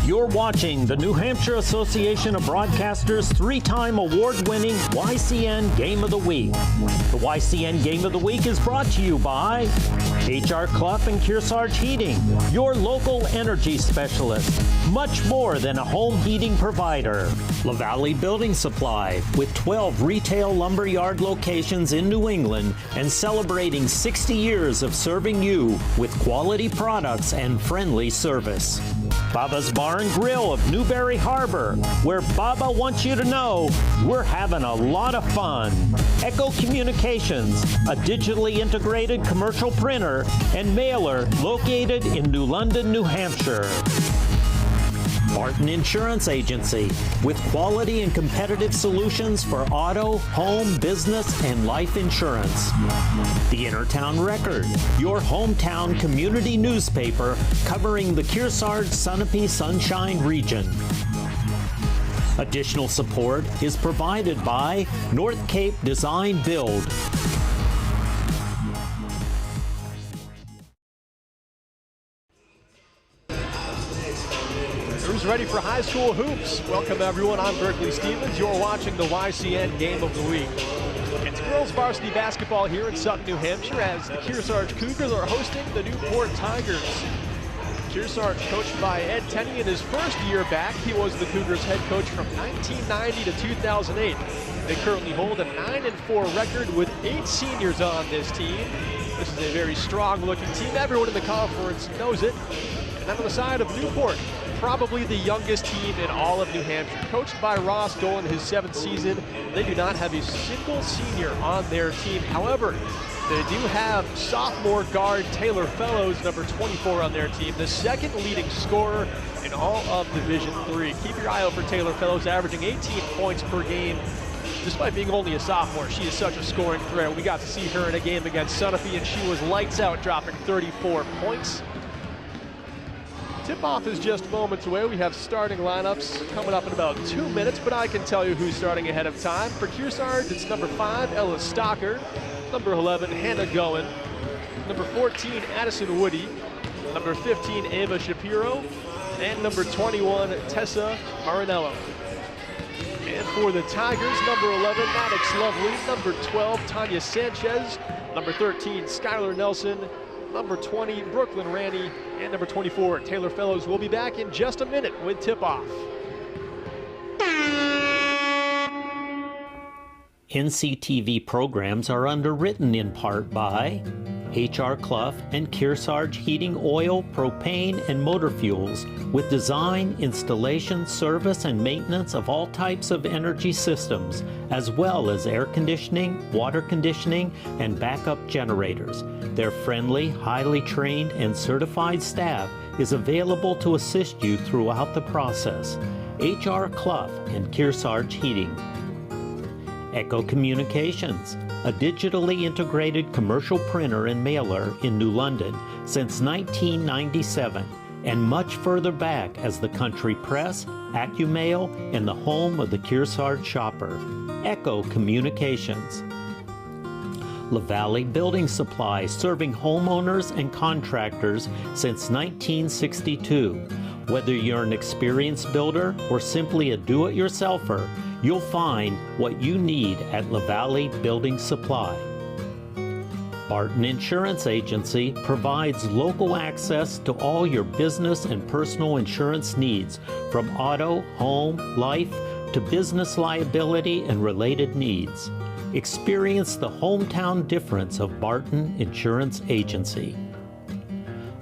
You're watching the New Hampshire Association of Broadcasters' three-time award-winning YCN Game of the Week. The YCN Game of the Week is brought to you by H.R. Clough and Kearsarge Heating, your local energy specialist. Much more than a home heating provider. La Valley Building Supply, with 12 retail lumberyard locations in New England and celebrating 60 years of serving you with quality products and friendly service. Baba's Bar and Grill of Newberry Harbor, where Baba wants you to know we're having a lot of fun. Echo Communications, a digitally integrated commercial printer and mailer located in New London, New Hampshire. Barton Insurance Agency, with quality and competitive solutions for auto, home, business, and life insurance. The Intertown Record, your hometown community newspaper covering the Kearsarge, Sunapee, Sunshine region. Additional support is provided by North Cape Design Build. Who's ready for high school hoops? Welcome everyone, I'm Berkeley Stevens. You're watching the YCN Game of the Week. It's girls varsity basketball here in Sutton, New Hampshire as the Kearsarge Cougars are hosting the Newport Tigers. Kearsarge, coached by Ed Tenney in his first year back. He was the Cougars head coach from 1990 to 2008. They currently hold a 9-4 record with 8 seniors on this team. This is a very strong looking team. Everyone in the conference knows it. And then on the side of Newport, probably the youngest team in all of New Hampshire. Coached by Ross Dolan, his 7th season. They do not have a single senior on their team. However, they do have sophomore guard Taylor Fellows, number 24 on their team, the second leading scorer in all of Division III. Keep your eye out for Taylor Fellows, averaging 18 points per game. Despite being only a sophomore, she is such a scoring threat. We got to see her in a game against Sunapee, and she was lights out, dropping 34 points. Tip-off is just moments away. We have starting lineups coming up in about 2 minutes, but I can tell you who's starting ahead of time. For Kearsarge, it's number 5, Ella Stocker. Number 11, Hannah Goen. Number 14, Addison Woody. Number 15, Ava Shapiro. And number 21, Tessa Marinello. And for the Tigers, number 11, Maddox Lovely. Number 12, Tanya Sanchez. Number 13, Skylar Nelson. Number 20, Brooklyn Randy, and number 24, Taylor Fellows. Will be back in just a minute with tip-off. NCTV programs are underwritten in part by H.R. Clough and Kearsarge Heating Oil, Propane, and Motor Fuels, with design, installation, service, and maintenance of all types of energy systems, as well as air conditioning, water conditioning, and backup generators. Their friendly, highly trained, and certified staff is available to assist you throughout the process. H.R. Clough and Kearsarge Heating. Echo Communications, a digitally integrated commercial printer and mailer in New London since 1997, and much further back as the country press, AccuMail, and the home of the Kearsarge shopper. Echo Communications. La Valley Building Supply, serving homeowners and contractors since 1962. Whether you're an experienced builder or simply a do-it-yourselfer, you'll find what you need at La Valley Building Supply. Barton Insurance Agency provides local access to all your business and personal insurance needs, from auto, home, life, to business liability and related needs. Experience the hometown difference of Barton Insurance Agency.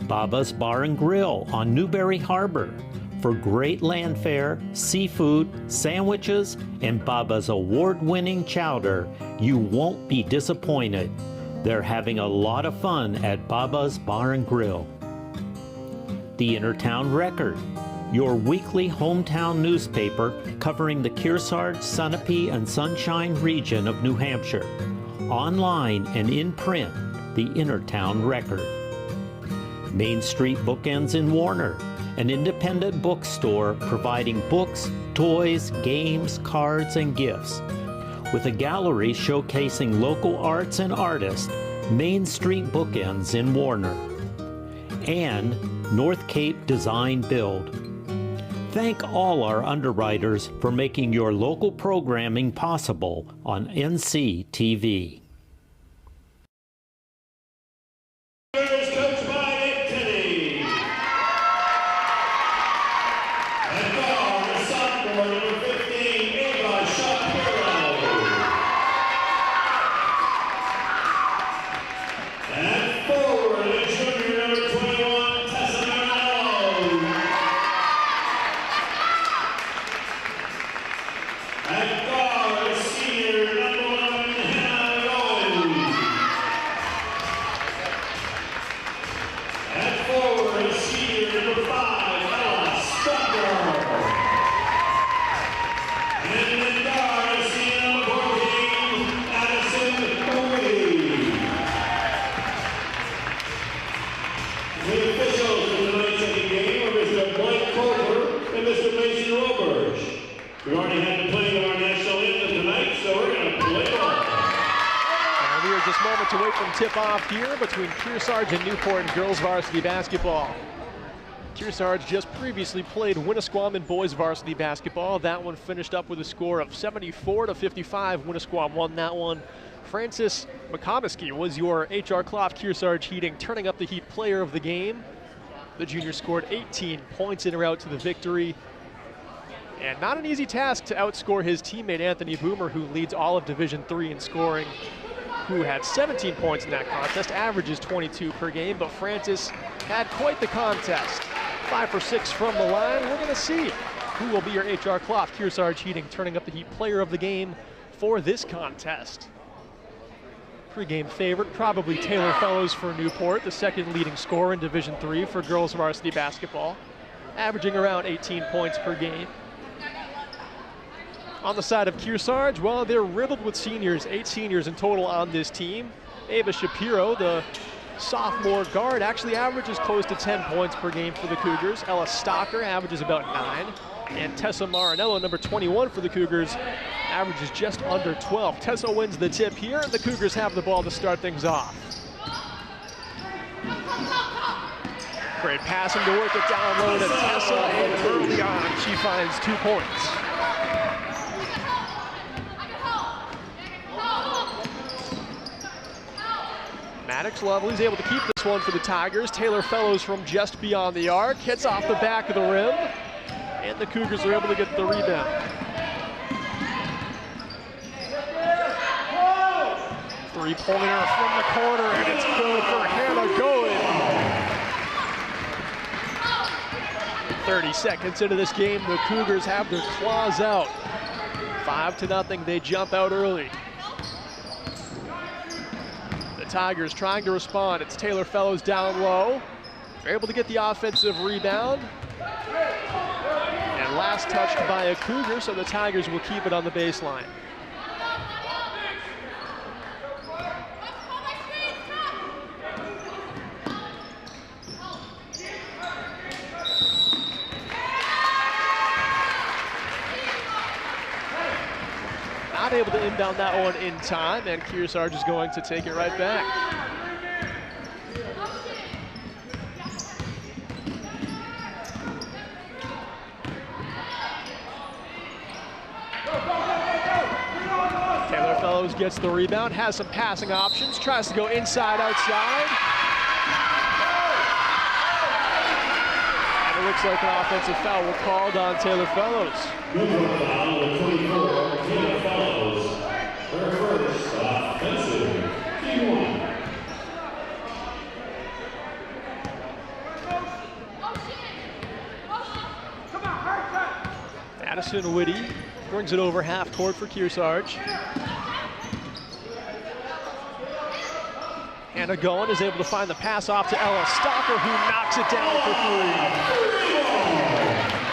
Baba's Bar and Grill on Newberry Harbor, for great land fare, seafood, sandwiches, and Baba's award-winning chowder. You won't be disappointed. They're having a lot of fun at Baba's Bar and Grill. The Intertown Record, your weekly hometown newspaper covering the Kearsarge, Sunapee, and Sunshine region of New Hampshire. Online and in print, the Innertown Record. Main Street Bookends in Warner, an independent bookstore providing books, toys, games, cards, and gifts. With a gallery showcasing local arts and artists, Main Street Bookends in Warner. And North Cape Design Build. Thank all our underwriters for making your local programming possible on NCTV. We already had to play our national anthem tonight, so we're going to play it on. And we are just moments away from tip-off here between Kearsarge and Newport in girls varsity basketball. Kearsarge just previously played Winnisquam boys varsity basketball. That one finished up with a score of 74-55. Winnisquam won that one. Francis McComiskey was your H.R. Clough Kearsarge Heating turning up the heat player of the game. The junior scored 18 points in route to the victory. And not an easy task to outscore his teammate Anthony Boomer, who leads all of Division III in scoring, who had 17 points in that contest, averages 22 per game, but Francis had quite the contest. 5 for 6 from the line. We're gonna see who will be your H.R. Clough Kearsarge Heating turning up the heat player of the game for this contest. Pre-game favorite, probably Taylor Fellows for Newport, the second leading scorer in Division III for girls varsity basketball, averaging around 18 points per game. On the side of Kearsarge, well, they're riddled with seniors, 8 seniors in total on this team. Ava Shapiro, the sophomore guard, actually averages close to 10 points per game for the Cougars. Ella Stocker averages about 9. And Tessa Marinello, number 21 for the Cougars, averages just under 12. Tessa wins the tip here, and the Cougars have the ball to start things off. Great passing to work it down low to Tessa, and early on she finds 2 points. Maddox Lovely's able to keep this one for the Tigers. Taylor Fellows from just beyond the arc, hits off the back of the rim, and the Cougars are able to get the rebound. Three-pointer from the corner, and it's good for Hannah Goen. 30 seconds into this game, the Cougars have their claws out. 5-0, they jump out early. Tigers trying to respond. It's Taylor Fellows down low. They're able to get the offensive rebound. And last touched by a Cougar, so the Tigers will keep it on the baseline. Not able to inbound that one in time, and Kearsarge is going to take it right back. Taylor Fellows gets the rebound, has some passing options, tries to go inside, outside. And it looks like an offensive foul called on Taylor Fellows. Taylor Fellows, her first offensive, T1. Addison Whitty brings it over half court for Kearsarge. Hannah Goen is able to find the pass off to Ella Stocker, who knocks it down for 3.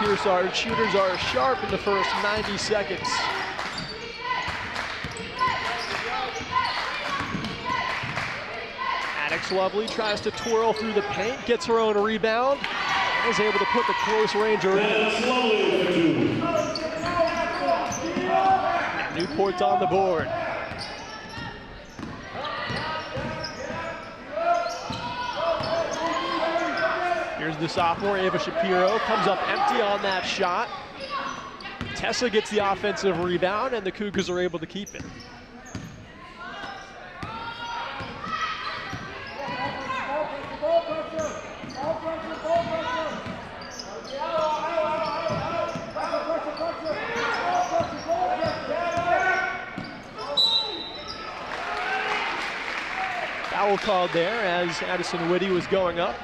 Kearsarge shooters are sharp in the first 90 seconds. Maddox Lovely tries to twirl through the paint, gets her own rebound, and is able to put the close ranger in. And Newport's on the board. Here's the sophomore, Ava Shapiro, comes up empty on that shot. Tessa gets the offensive rebound, and the Cougars are able to keep it. Foul called there as Addison Whitty was going up.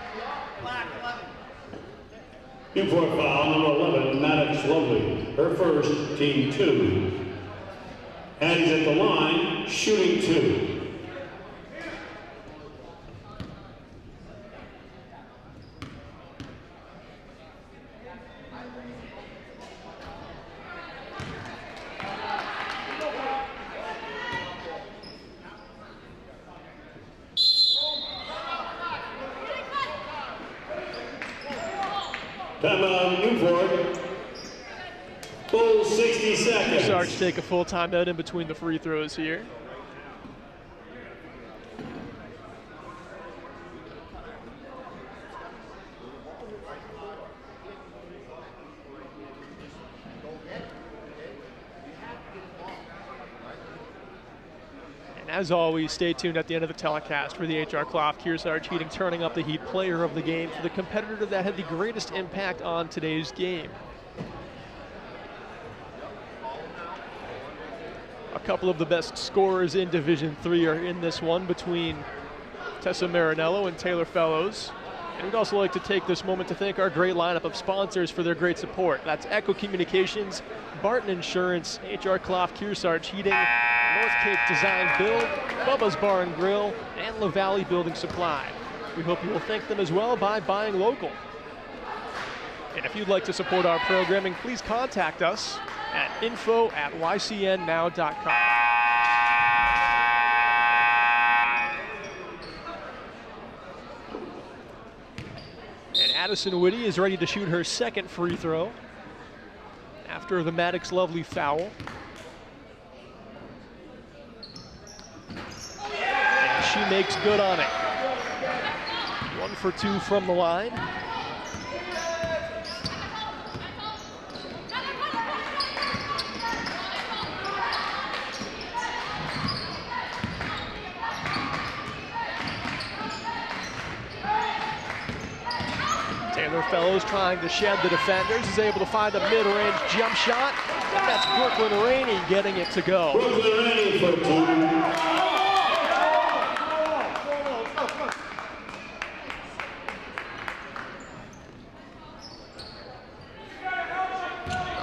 Newport foul number 11, Maddox Lovely. Her first, team 2. Addie's at the line, shooting 2. Timeout, Newport. Full 60 seconds. Kearsarge take a full timeout in between the free throws here. As always, stay tuned at the end of the telecast for the H.R. Clough Kearsarge Heating Turning Up the Heat player of the game for the competitor that had the greatest impact on today's game. A couple of the best scorers in Division III are in this one between Tessa Marinello and Taylor Fellows. And we'd also like to take this moment to thank our great lineup of sponsors for their great support. That's Echo Communications, Barton Insurance, H.R. Clough Kearsarge Heating, North Cape Design Build, Bubba's Bar and Grill, and La Valley Building Supply. We hope you will thank them as well by buying local. And if you'd like to support our programming, please contact us at info@ycnnow.com. And Addison Whitty is ready to shoot her second free throw after the Maddox Lovely foul. She makes good on it. 1 for 2 from the line. Taylor Fellows trying to shed the defenders, is able to find a mid-range jump shot, and that's Brooklyn Rainey getting it to go. Brooklyn Rainey for 2.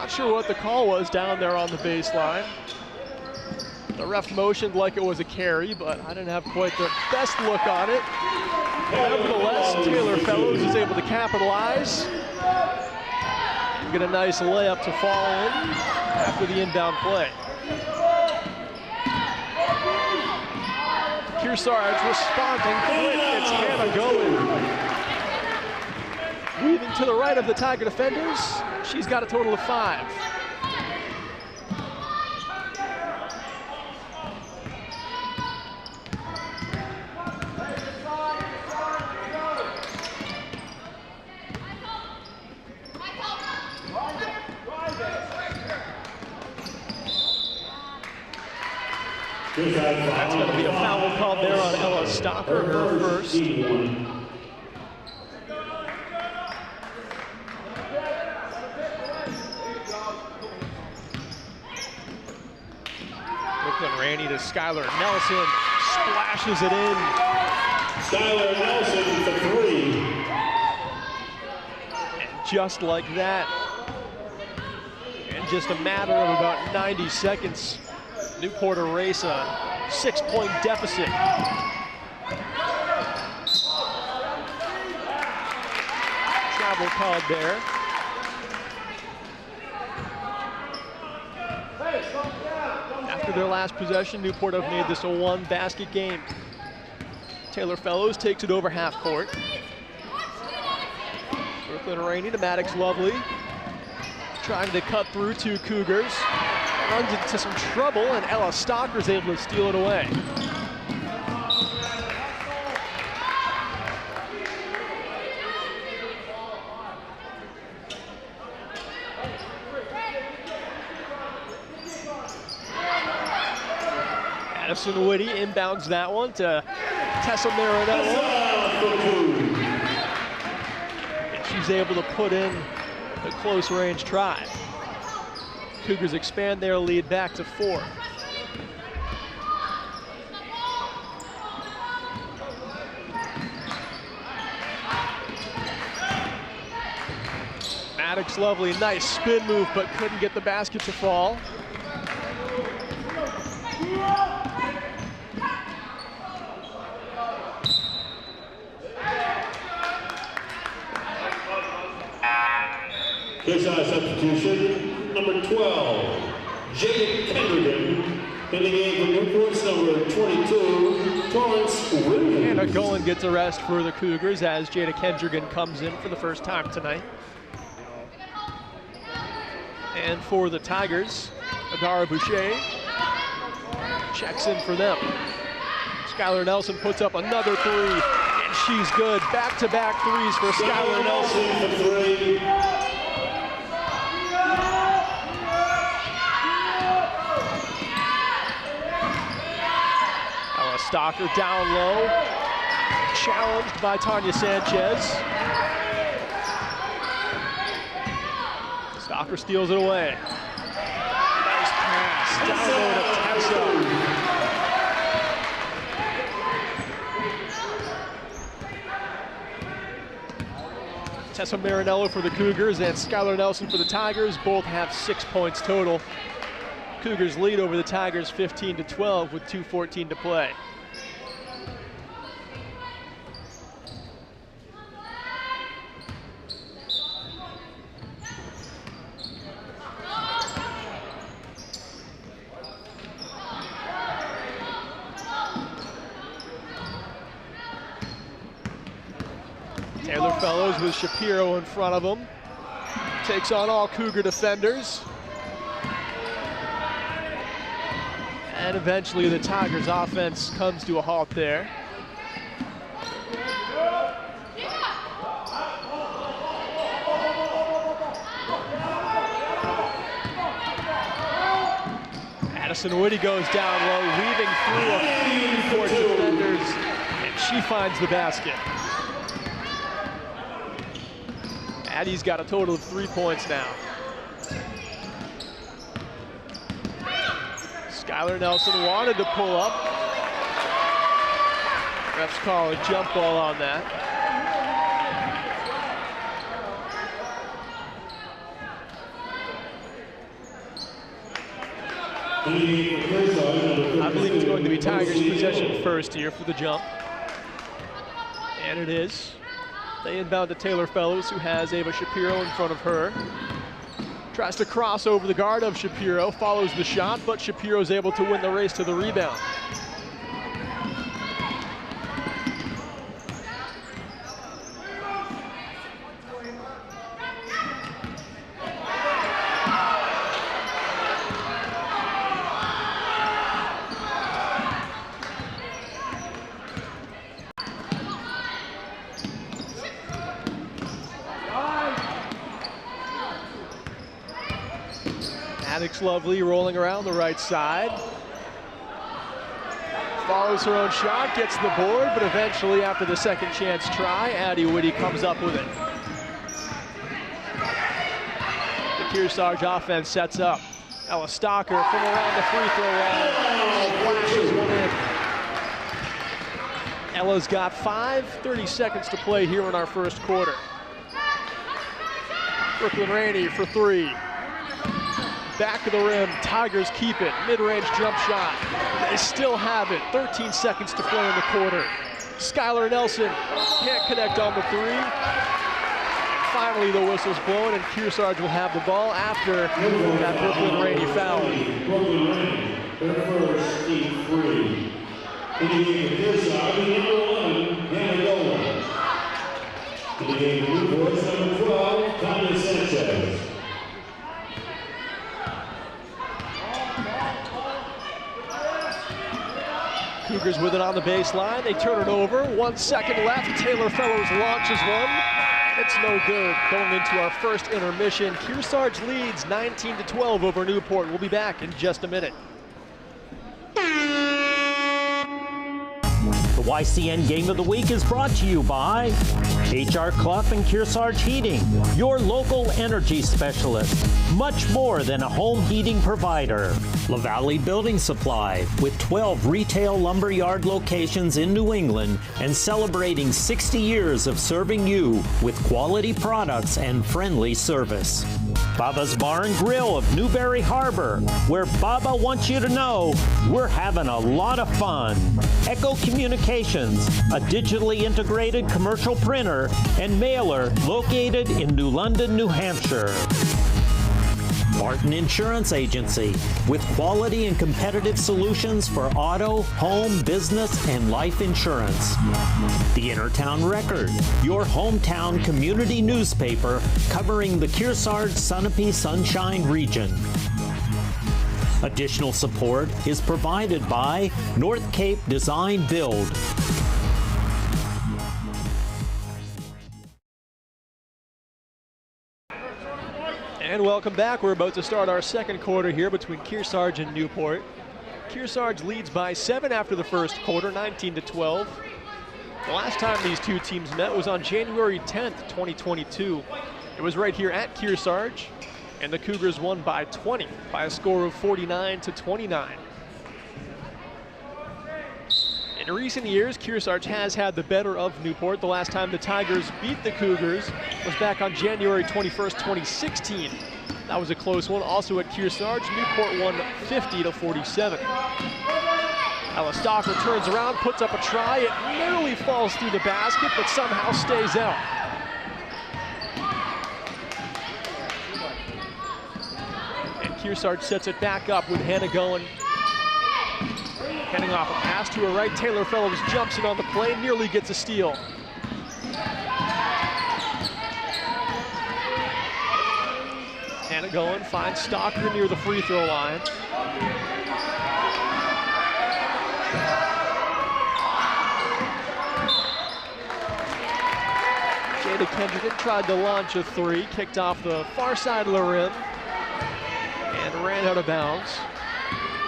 Sure what the call was down there on the baseline. The ref motioned like it was a carry, but I didn't have quite the best look on it. Nevertheless, Taylor Fellows is able to capitalize and get a nice layup to fall in after the inbound play. Kearsarge responding quick. It's Hannah going. Weaving to the right of the Tiger defenders. She's got a total of 5. That's going to be a foul called there on Ella Stopper, her first. Brooklyn Rainey to Skylar Nelson, splashes it in. Skylar Nelson for 3. And just like that, in just a matter of about 90 seconds, Newport erase a 6-point deficit. Travel called there. after their last possession, Newport have made this a one-basket game. Taylor Fellows takes it over half court. Brooklyn Rainey to Maddox Lovely. Trying to cut through two Cougars. Runs into some trouble, and Ella Stocker's able to steal it away. Addison Whitty inbounds that one to Tessa Marinello. And she's able to put in a close range try. Cougars expand their lead back to 4. Maddox Lovely, nice spin move, but couldn't get the basket to fall. Kearsarge substitution, number 12, Jada Kendrigan. In the game for Newport's number 22, Torrance Williams. And a Golan gets a rest for the Cougars as Jada Kendrigan comes in for the first time tonight. And for the Tigers, Adara Boucher checks in for them. Skylar Nelson puts up another three, and she's good. Back-to-back threes for Skylar Nelson. Stocker down low, challenged by Tanya Sanchez. Stocker steals it away. Nice pass, down low to Tessa. Tessa Marinello for the Cougars and Skylar Nelson for the Tigers. Both have 6 points total. Cougars lead over the Tigers 15-12 with 2:14 to play. Taylor Fellows with Shapiro in front of him. Takes on all Cougar defenders. And eventually the Tigers offense comes to a halt there. Addison Whitty goes down low, weaving through a few Newport defenders, and she finds the basket. Addie's got a total of 3 points now. Skylar Nelson wanted to pull up. Refs call a jump ball on that. I believe it's going to be Tigers possession first here for the jump. And it is. They inbound to Taylor Fellows, who has Ava Shapiro in front of her. Tries to cross over the guard of Shapiro, follows the shot, but Shapiro's able to win the race to the rebound. Maddox Lovely rolling around the right side. Follows her own shot, gets the board, but eventually after the second chance try, Addie Whitty comes up with it. The Kearsarge offense sets up. Ella Stocker from around the free throw line, flashes one in. Ella's got 30 seconds to play here in our first quarter. Brooklyn Rainey for three. Back of the rim, Tigers keep it. Mid-range jump shot. They still have it. 13 seconds to play in the quarter. Skylar Nelson can't connect on the three. Finally, the whistle's blown, and Kearsarge will have the ball after that Brooklyn Rainey foul. Their first, team 3. In the game of Kearsarge, number 11, Hannah Golan. In the game of Newport, number 12, Tanya Sanchez. Cougars with it on the baseline. They turn it over. 1 second left. Taylor Fellows launches one. It's no good. Going into our first intermission, Kearsarge leads 19-12 over Newport. We'll be back in just a minute. The YCN Game of the Week is brought to you by HR Clough and Kearsarge Heating, your local energy specialist. Much more than a home heating provider. La Valley Building Supply, with 12 retail lumberyard locations in New England and celebrating 60 years of serving you with quality products and friendly service. Baba's Bar and Grill of Newberry Harbor, where Baba wants you to know we're having a lot of fun. Echo Communications, a digitally integrated commercial printer and mailer located in New London, New Hampshire. Martin Insurance Agency, with quality and competitive solutions for auto, home, business, and life insurance. The Intertown Record, your hometown community newspaper covering the Kearsarge, Sunapee, Sunshine region. Additional support is provided by North Cape Design Build. And welcome back. We're about to start our second quarter here between Kearsarge and Newport. Kearsarge leads by 7 after the first quarter, 19-12. The last time these two teams met was on January 10th, 2022. It was right here at Kearsarge, and the Cougars won by 20 by a score of 49-29. In recent years, Kearsarge has had the better of Newport. The last time the Tigers beat the Cougars was back on January 21st, 2016. That was a close one, also at Kearsarge. Newport won 50-47. Ella Stocker turns around, puts up a try. It nearly falls through the basket, but somehow stays out. And Kearsarge sets it back up with Hannah Golan. Heading off a pass to her right, Taylor Fellows jumps in on the play, nearly gets a steal. Hannah Golan finds Stocker near the free throw line. Jada Kendrick tried to launch a three, kicked off the far side of the rim, and ran out of bounds.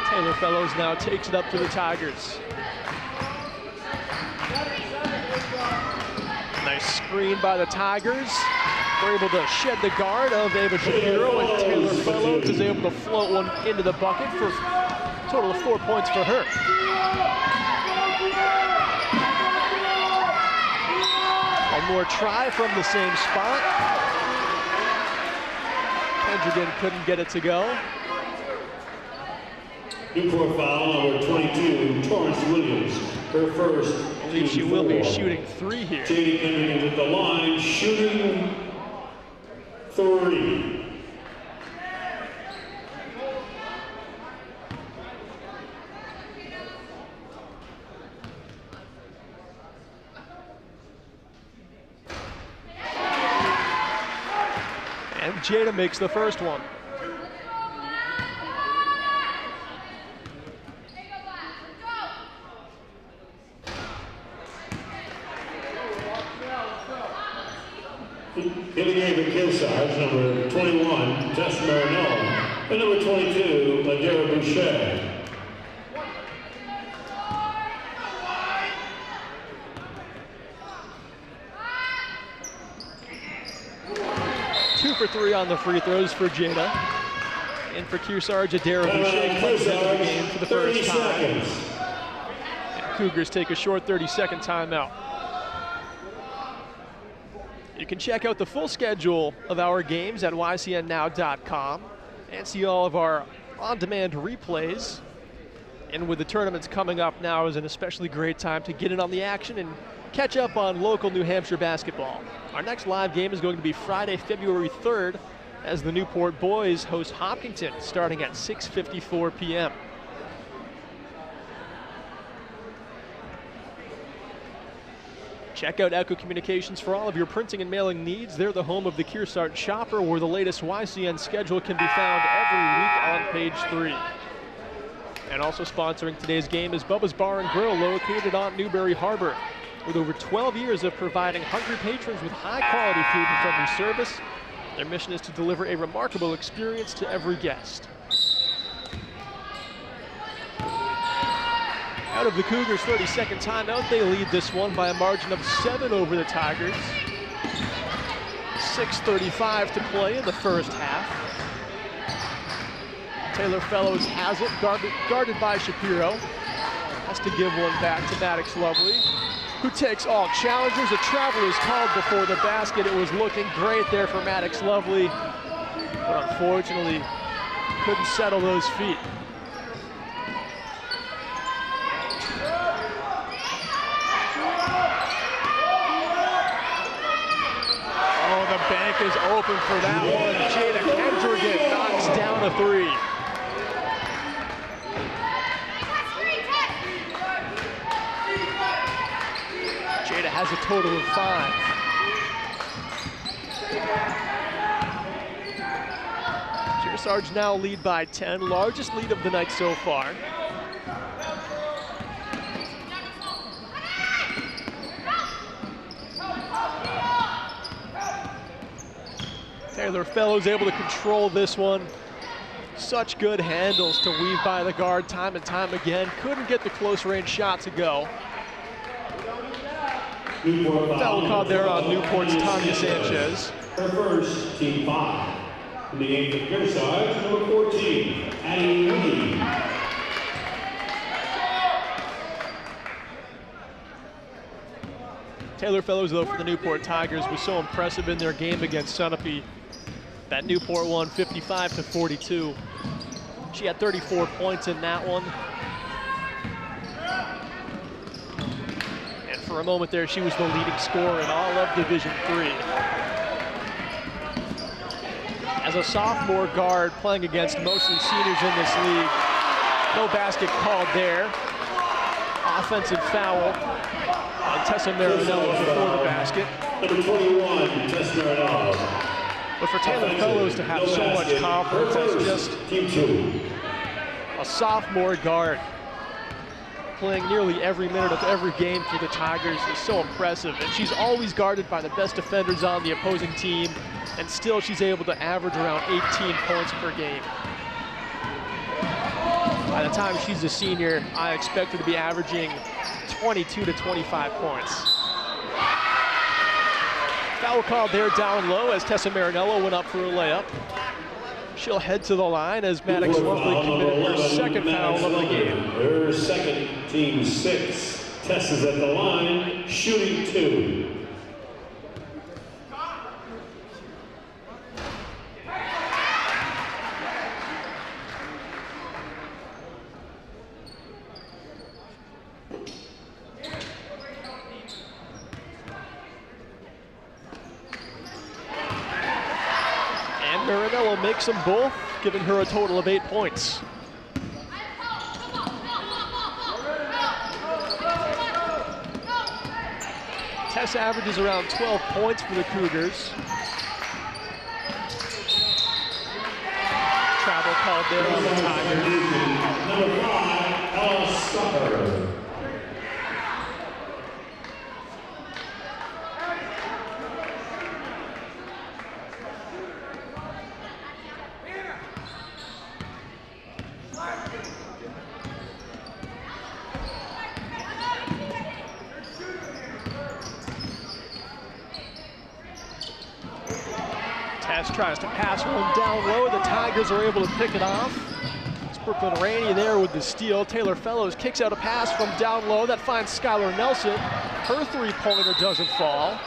Taylor Fellows now takes it up for the Tigers. Nice screen by the Tigers. They're able to shed the guard of Ava Shapiro, and Taylor Fellows is able to float one into the bucket for a total of 4 points for her. One more try from the same spot. Kendrick couldn't get it to go. Newport foul number 22, Torrance Williams. Her first. I believe she will be shooting 3 here. Jada Kendrick at the line, shooting 3. And Jada makes the first one. In the game of Kearsarge, number 21, Tess Marinello, and number 22, Ladera Boucher. Two for 3 on the free throws for Jada. And for Kearsarge, Ladera Boucher comes into the game for the first time. And Cougars take a short 30-second timeout. You can check out the full schedule of our games at ycnnow.com and see all of our on-demand replays. And with the tournaments coming up now is an especially great time to get in on the action and catch up on local New Hampshire basketball. Our next live game is going to be Friday, February 3rd, as the Newport boys host Hopkinton starting at 6:54 p.m. Check out Echo Communications for all of your printing and mailing needs. They're the home of the Kearsarge Shopper, where the latest YCN schedule can be found every week on page 3. And also sponsoring today's game is Bubba's Bar and Grill, located on Newberry Harbor. With over 12 years of providing hungry patrons with high-quality food and friendly service, their mission is to deliver a remarkable experience to every guest. Out of the Cougars' 32nd timeout, they lead this one by a margin of 7 over the Tigers. 6:35 to play in the first half. Taylor Fellows has it, guarded by Shapiro. Has to give one back to Maddox Lovely, who takes all challengers. A travel is called before the basket. It was looking great there for Maddox Lovely, but unfortunately couldn't settle those feet. Oh, the bank is open for that one. Jada Kendrigan knocks down a 3. Jada has a total of 5. Kearsarge now lead by 10, largest lead of the night so far. Taylor Fellows able to control this one. Such good handles to weave by the guard time and time again. Couldn't get the close range shot to go. Foul called there on Newport's Tanya Sanchez. Her first, team 5. In the game for Kearsarge, number 14, Addie Lee. Taylor Fellows, though, for the Newport Tigers was so impressive in their game against Sunapee. That Newport won 55-42. She had 34 points in that one. And for a moment there, she was the leading scorer in all of Division III. As a sophomore guard playing against mostly seniors in this league, no basket called there. Offensive foul on Tessa Marinello before the basket. Number 21, Tessa Marinello. But for Taylor Fellows to have so much confidence as just team 2. A sophomore guard playing nearly every minute of every game for the Tigers is so impressive. And she's always guarded by the best defenders on the opposing team, and still she's able to average around 18 points per game. By the time she's a senior, I expect her to be averaging 22 to 25 points. Foul called there down low as Tessa Marinello went up for a layup. She'll head to the line as Maddox Lovely committed her second foul of the game. Her second, team 6. Tessa's at the line, shooting 2. Marinello makes them both, giving her a total of 8 points. Tess averages around 12 points for the Cougars. Travel called there on the Tigers. Number 5, Ella Stopper. Tries to pass one down low. The Tigers are able to pick it off. It's Brooklyn Rainey there with the steal. Taylor Fellows kicks out a pass from down low. That finds Skylar Nelson. Her three-pointer doesn't fall.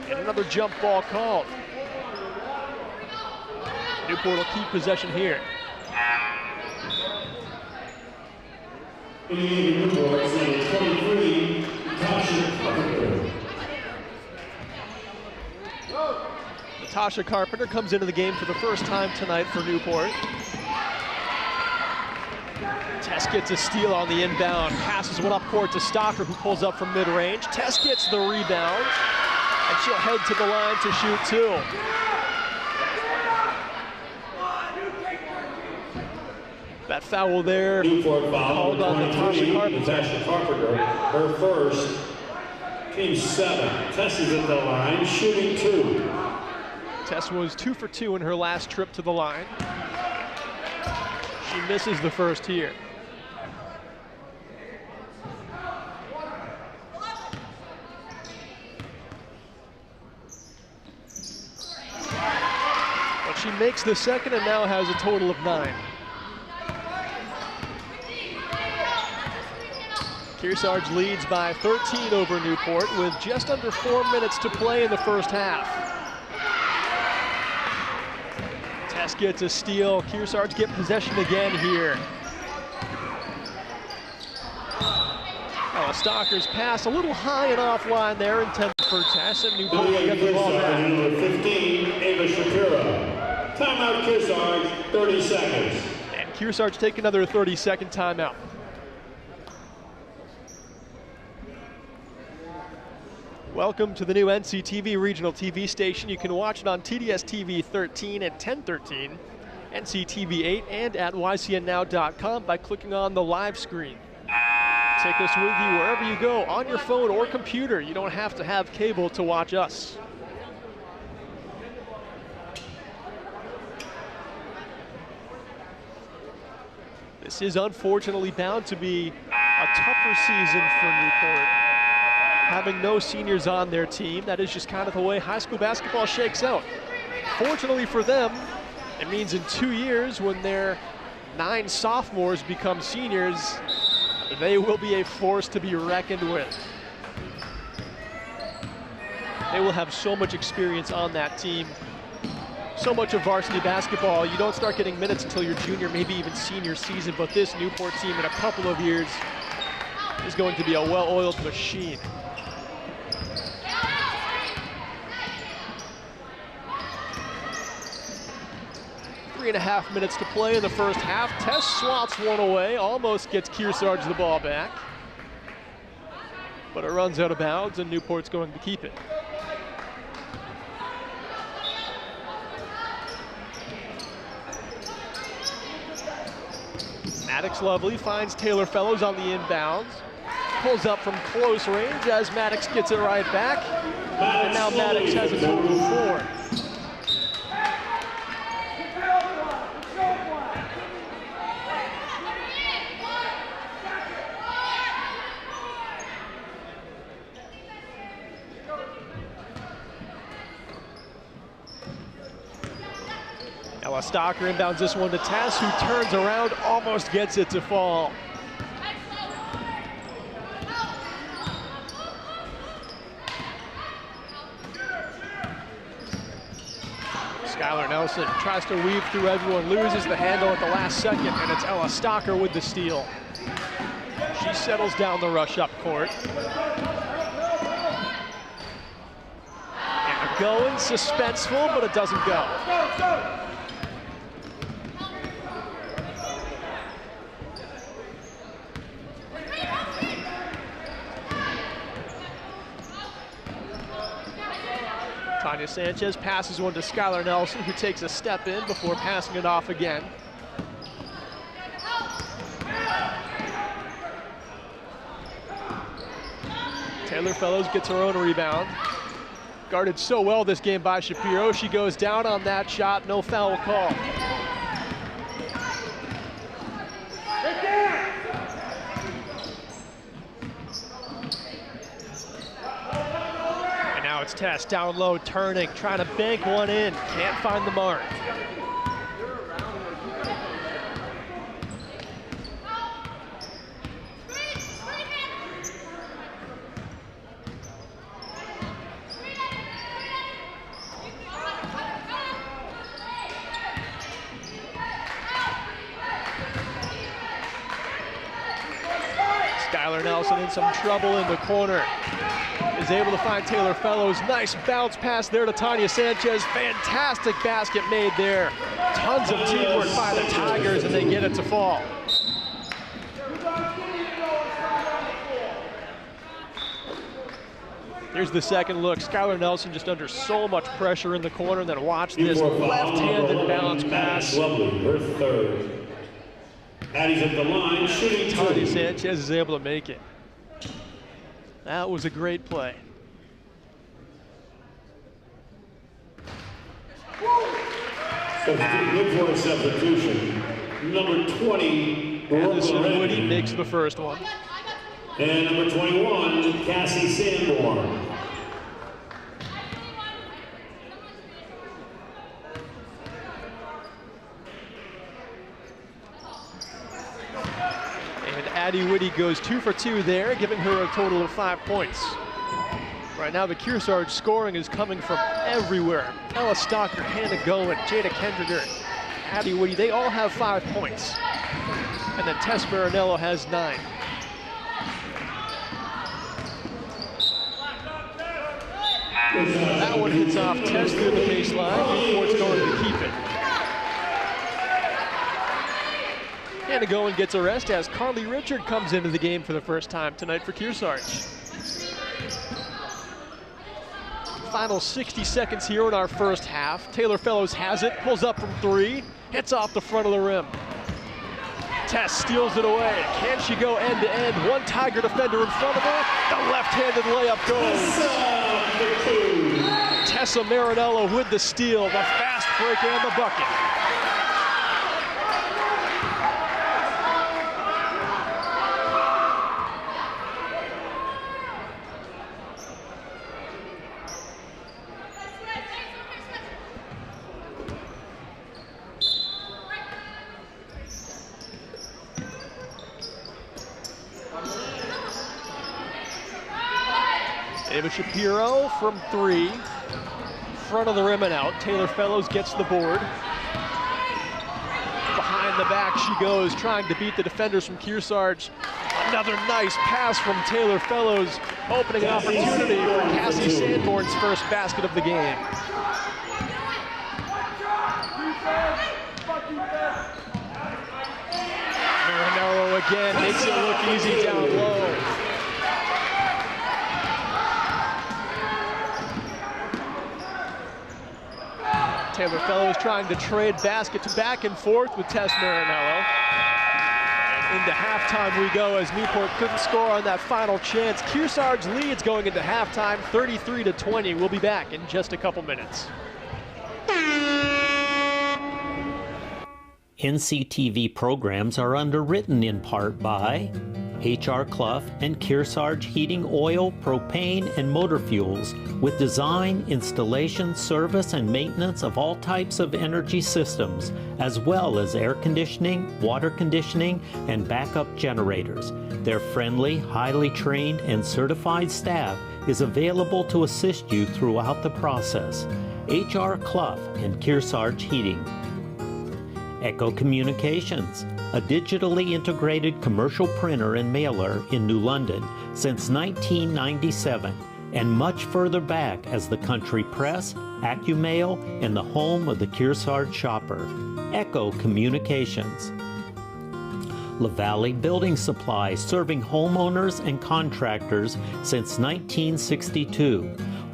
And another jump ball called. Newport will keep possession here. In Newport, number 23, Tasha Carpenter. Tasha Carpenter comes into the game for the first time tonight for Newport. Tess gets a steal on the inbound, passes one up court to Stocker, who pulls up from mid-range. Tess gets the rebound, and she'll head to the line to shoot two. That foul there Newport foul, called on Natasha Carpenter. Her first, team 7. Tess is at the line, shooting 2. Tess was 2 for 2 in her last trip to the line. She misses the first here. But she makes the second and now has a total of 9. Kearsarge leads by 13 over Newport with just under 4 minutes to play in the first half. Tess gets a steal. Kearsarge get possession again here. Stocker's pass a little high and offline there, intended for Tess, and Newport will get the ball back. Number 15, Ava Shapiro. Timeout Kearsarge, 30 seconds. And Kearsarge take another 30-second timeout. Welcome to the new NCTV regional TV station. You can watch it on TDS TV 13 at 1013, NCTV 8, and at ycnnow.com by clicking on the live screen. Take us with you wherever you go, on your phone or computer. You don't have to have cable to watch us. This is unfortunately bound to be a tougher season for Newport. Having no seniors on their team, that is just kind of the way high school basketball shakes out. Fortunately for them, it means in 2 years, when their 9 sophomores become seniors, they will be a force to be reckoned with. They will have so much experience on that team. So much of varsity basketball, you don't start getting minutes until your junior, maybe even senior season, but this Newport team in a couple of years is going to be a well-oiled machine. Three and a half minutes to play in the first half. Tess swats one away, almost gets Kearsarge the ball back. But it runs out of bounds and Newport's going to keep it. Maddox Lovely finds Taylor Fellows on the inbounds. Pulls up from close range as Maddox gets it right back. And now Maddox has a total of 4. Stocker inbounds this one to Tess, who turns around, almost gets it to fall. Skylar Nelson tries to weave through everyone, loses the handle at the last second, and it's Ella Stocker with the steal. She settles down the rush up court. And going, suspenseful, but it doesn't go. Tanya Sanchez passes one to Skylar Nelson, who takes a step in before passing it off again. Taylor Fellows gets her own rebound. Guarded so well this game by Shapiro. She goes down on that shot, no foul call. It's Tess down low, turning, trying to bank one in. Can't find the mark. Skylar Nelson in some trouble in the corner. Is able to find Taylor Fellows. Nice bounce pass there to Tanya Sanchez. Fantastic basket made there. Tons of teamwork by the Tigers, and they get it to fall. Here's the second look. Skylar Nelson just under so much pressure in the corner. And then watch this Newport left-handed balance pass. Lovely, her third. Addie's at the line, shooting Tony two. Sanchez is able to make it. That was a great play. Newport substitution. Number 20, Anderson Brooklyn Woody Redmond. makes the first one. And number 21, Cassie Sanborn. And Addie Whitty goes 2 for 2 there, giving her a total of 5 points. Right now the Kearsarge scoring is coming from everywhere. Ella Stocker, Hannah Goen, Jada Kendriger, Addie Whitty, they all have 5 points. And then Tess Marinello has 9. That one hits off Tess through the baseline. Newport's going to keep it. Hannah Goen gets a rest as Carly Richard comes into the game for the first time tonight for Kearsarge. Final 60 seconds here in our first half. Taylor Fellows has it, pulls up from 3, hits off the front of the rim. Tess steals it away. Can she go end to end? One Tiger defender in front of her. The left-handed layup goes. Tessa Marinello with the steal, the fast break and the bucket. Ava Shapiro from 3, front of the rim and out. Taylor Fellows gets the board. Behind the back she goes, trying to beat the defenders from Kearsarge. Another nice pass from Taylor Fellows, opening an opportunity for Cassie Sanborn's first basket of the game. Marinello again makes it look easy down low. Taylor Fellows trying to trade baskets back and forth with Tess Marinello. And into halftime we go as Newport couldn't score on that final chance. Kearsarge leads going into halftime, 33-20. We'll be back in just a couple minutes. NCTV programs are underwritten in part by H.R. Clough and Kearsarge Heating Oil, Propane, and Motor Fuels with design, installation, service, and maintenance of all types of energy systems, as well as air conditioning, water conditioning, and backup generators. Their friendly, highly trained, and certified staff is available to assist you throughout the process. H.R. Clough and Kearsarge Heating. Echo Communications, a digitally integrated commercial printer and mailer in New London since 1997, and much further back as the Country Press, AccuMail, and the home of the Kearsarge shopper. Echo Communications. LaValle Building Supply, serving homeowners and contractors since 1962.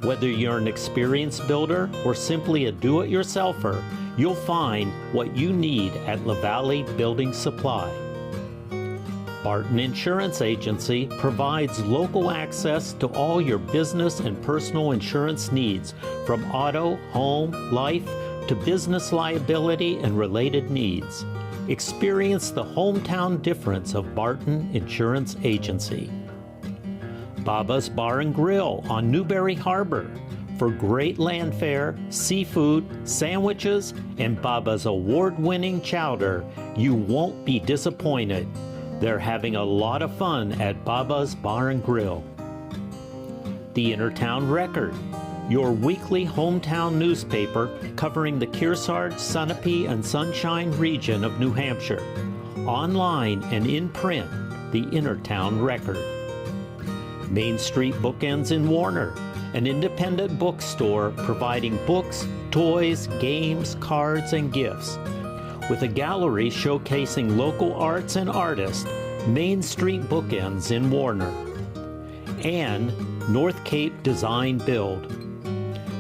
Whether you're an experienced builder or simply a do-it-yourselfer, you'll find what you need at LaValle Building Supply. Barton Insurance Agency provides local access to all your business and personal insurance needs, from auto, home, life, to business liability and related needs. Experience the hometown difference of Barton Insurance Agency. Baba's Bar and Grill on Newberry Harbor for great land fare, seafood, sandwiches, and Baba's award-winning chowder. You won't be disappointed. They're having a lot of fun at Baba's Bar and Grill. The Innertown Record, your weekly hometown newspaper covering the Kearsarge, Sunapee, and Sunshine region of New Hampshire. Online and in print, the Innertown Record. Main Street Bookends in Warner, an independent bookstore providing books, toys, games, cards, and gifts. With a gallery showcasing local arts and artists, Main Street Bookends in Warner. And North Cape Design Build.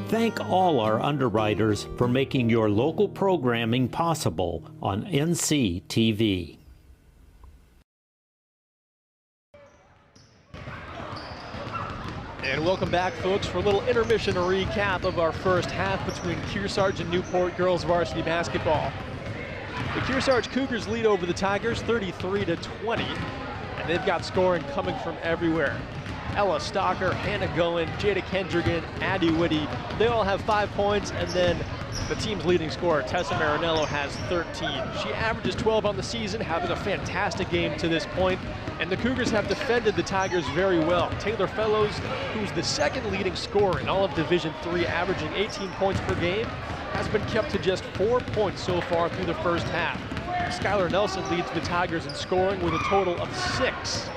Thank all our underwriters for making your local programming possible on NCTV. And welcome back, folks, for a little intermission recap of our first half between Kearsarge and Newport girls varsity basketball. The Kearsarge Cougars lead over the Tigers 33-20, and they've got scoring coming from everywhere. Ella Stalker, Hannah Goen, Jada Kendrigan, Addie Whitty, they all have 5 points, and then the team's leading scorer, Tessa Marinello, has 13. She averages 12 on the season, having a fantastic game to this point, and the Cougars have defended the Tigers very well. Taylor Fellows, who's the second leading scorer in all of Division III, averaging 18 points per game, has been kept to just 4 points so far through the first half. Skylar Nelson leads the Tigers in scoring with a total of 6.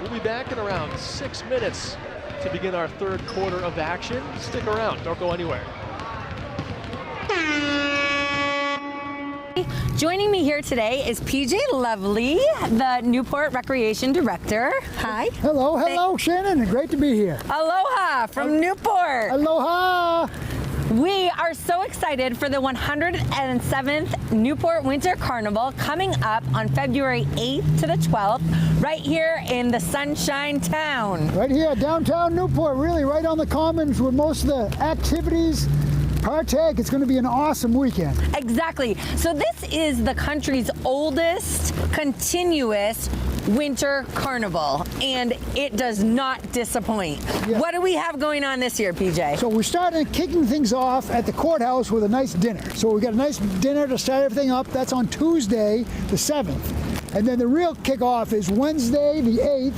We'll be back in around 6 minutes to begin our third quarter of action. Stick around, don't go anywhere. Joining me here today is PJ Lovely, the Newport Recreation Director. Hi. Hello, Shannon, and great to be here. Aloha from Newport. Aloha. We are so excited for the 107th Newport Winter Carnival coming up on February 8th to the 12th, right here in the Sunshine Town. Right here, downtown Newport, really right on the commons where most of the activities partake. It's going to be an awesome weekend. Exactly. So this is the country's oldest continuous winter carnival, and it does not disappoint. Yeah. What do we have going on this year, PJ? So we're starting kicking things off at the courthouse with a nice dinner. So we got a nice dinner to start everything up. That's on Tuesday, the 7th. And then the real kickoff is Wednesday, the 8th.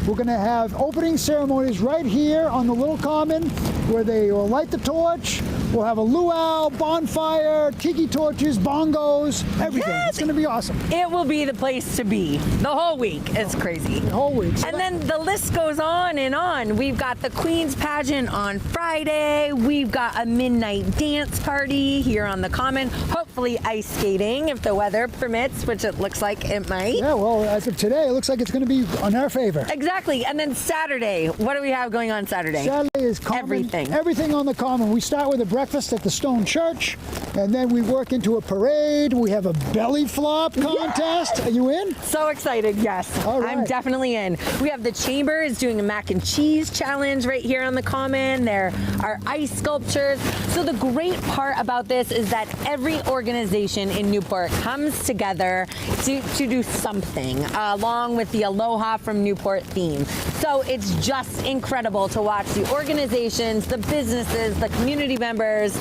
We're going to have opening ceremonies right here on the little common where they will light the torch. We'll have a luau, bonfire, tiki torches, bongos, everything. Yes. It's going to be awesome. It will be the place to be the whole week. It's crazy. The whole week. And then the list goes on and on. We've got the Queen's Pageant on Friday. We've got a midnight dance party here on the Common. Hopefully ice skating if the weather permits, which it looks like it might. Yeah, well, as of today, it looks like it's going to be on our favor. Exactly. And then Saturday, what do we have going on Saturday? Saturday is common. Everything. Everything on the common. We start with a breakfast at the Stone Church, and then we work into a parade. We have a belly flop contest. Yes! Are you in? So excited, yes. All right. I'm definitely in. We have the Chamber is doing a mac and cheese challenge right here on the Common. There are ice sculptures. So the great part about this is that every organization in Newport comes together to do something along with the Aloha from Newport theme. So it's just incredible to watch the organizations, the businesses, the community members,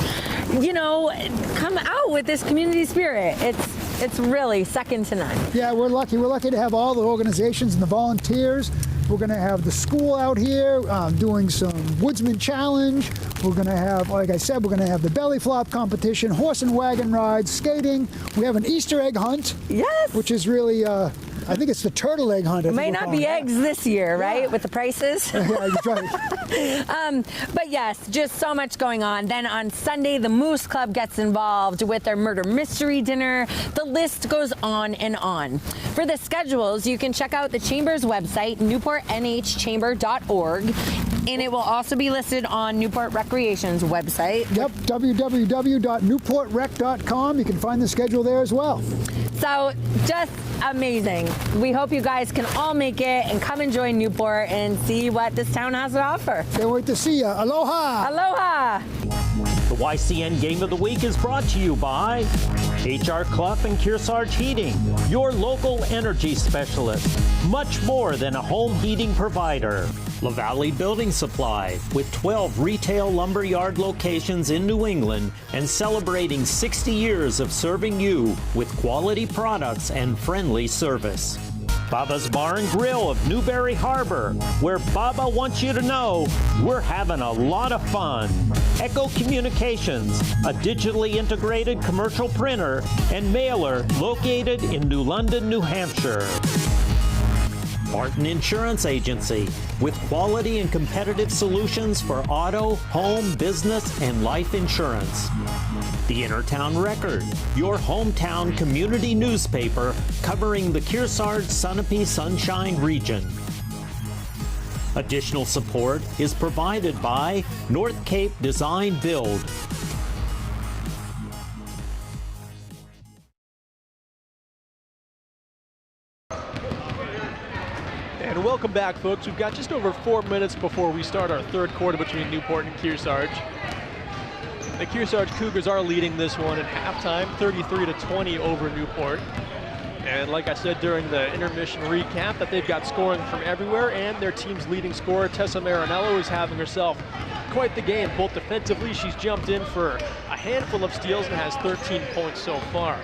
you know, come out with this community spirit. It's really second to none. Yeah, we're lucky. We're lucky to have all the organizations and the volunteers. We're going to have the school out here doing some Woodsman Challenge. We're going to have, like I said, we're going to have the belly flop competition, horse and wagon rides, skating. We have an Easter egg hunt. Yes. Which is really, I think it's the turtle egg hunt. It might not be eggs this year, right? With the prices. Yeah, that's right. But yes, just so much going on. Then on Sunday, the Moose Club gets involved with their murder mystery dinner. The list goes on and on. For the schedules, you can check out the Chamber's website, newportnhchamber.org, and it will also be listed on Newport Recreation's website. Yep, www.newportrec.com. You can find the schedule there as well. So just amazing. We hope you guys can all make it and come enjoy Newport and see what this town has to offer. Can't wait to see you. Aloha! Aloha! The YCN Game of the Week is brought to you by HR Clough and Kearsarge Heating, your local energy specialist. Much more than a home heating provider. La Valley Building Supply, with 12 retail lumberyard locations in New England and celebrating 60 years of serving you with quality products and friendly service. Baba's Bar and Grill of Newberry Harbor, where Baba wants you to know we're having a lot of fun. Echo Communications, a digitally integrated commercial printer and mailer located in New London, New Hampshire. Martin Insurance Agency, with quality and competitive solutions for auto, home, business, and life insurance. The Intertown Record, your hometown community newspaper covering the Kearsarge Sunapee Sunshine region. Additional support is provided by North Cape Design Build. And welcome back, folks. We've got just over 4 minutes before we start our third quarter between Newport and Kearsarge. The Kearsarge Cougars are leading this one at halftime, 33-20 over Newport. And like I said during the intermission recap, that they've got scoring from everywhere, and their team's leading scorer, Tessa Marinello, is having herself quite the game. Both defensively, she's jumped in for a handful of steals and has 13 points so far.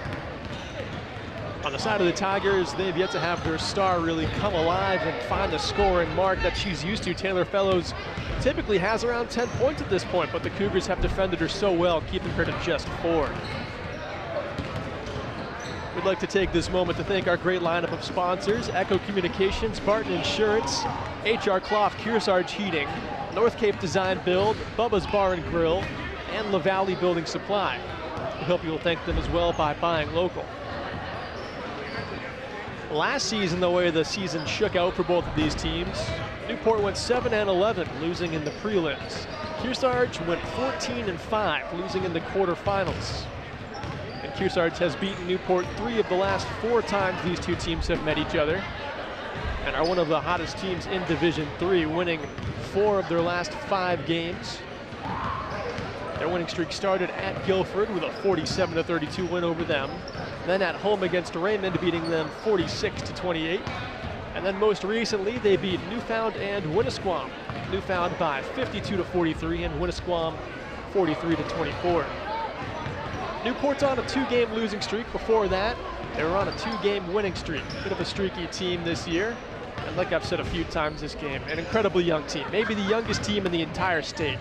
On the side of the Tigers, they've yet to have their star really come alive and find the scoring mark that she's used to. Taylor Fellows typically has around 10 points at this point, but the Cougars have defended her so well, keeping her to just 4. We'd like to take this moment to thank our great lineup of sponsors: Echo Communications, Barton Insurance, HR Clough, Kearsarge Heating, North Cape Design Build, Bubba's Bar and Grill, and La Valley Building Supply. We hope you will thank them as well by buying local. Last season, the way the season shook out for both of these teams, Newport went 7-11, losing in the prelims. Kearsarge went 14-5, losing in the quarterfinals. And Kearsarge has beaten Newport 3 of the last 4 times these two teams have met each other, and are one of the hottest teams in Division III, winning 4 of their last 5 games. Their winning streak started at Guilford with a 47-32 win over them. Then at home against Raymond, beating them 46-28. And then most recently, they beat Newfound and Winnisquam. Newfound by 52-43 and Winnisquam 43-24. Newport's on a 2-game losing streak. Before that, they were on a 2-game winning streak. Bit of a streaky team this year. And like I've said a few times this game, an incredibly young team. Maybe the youngest team in the entire state.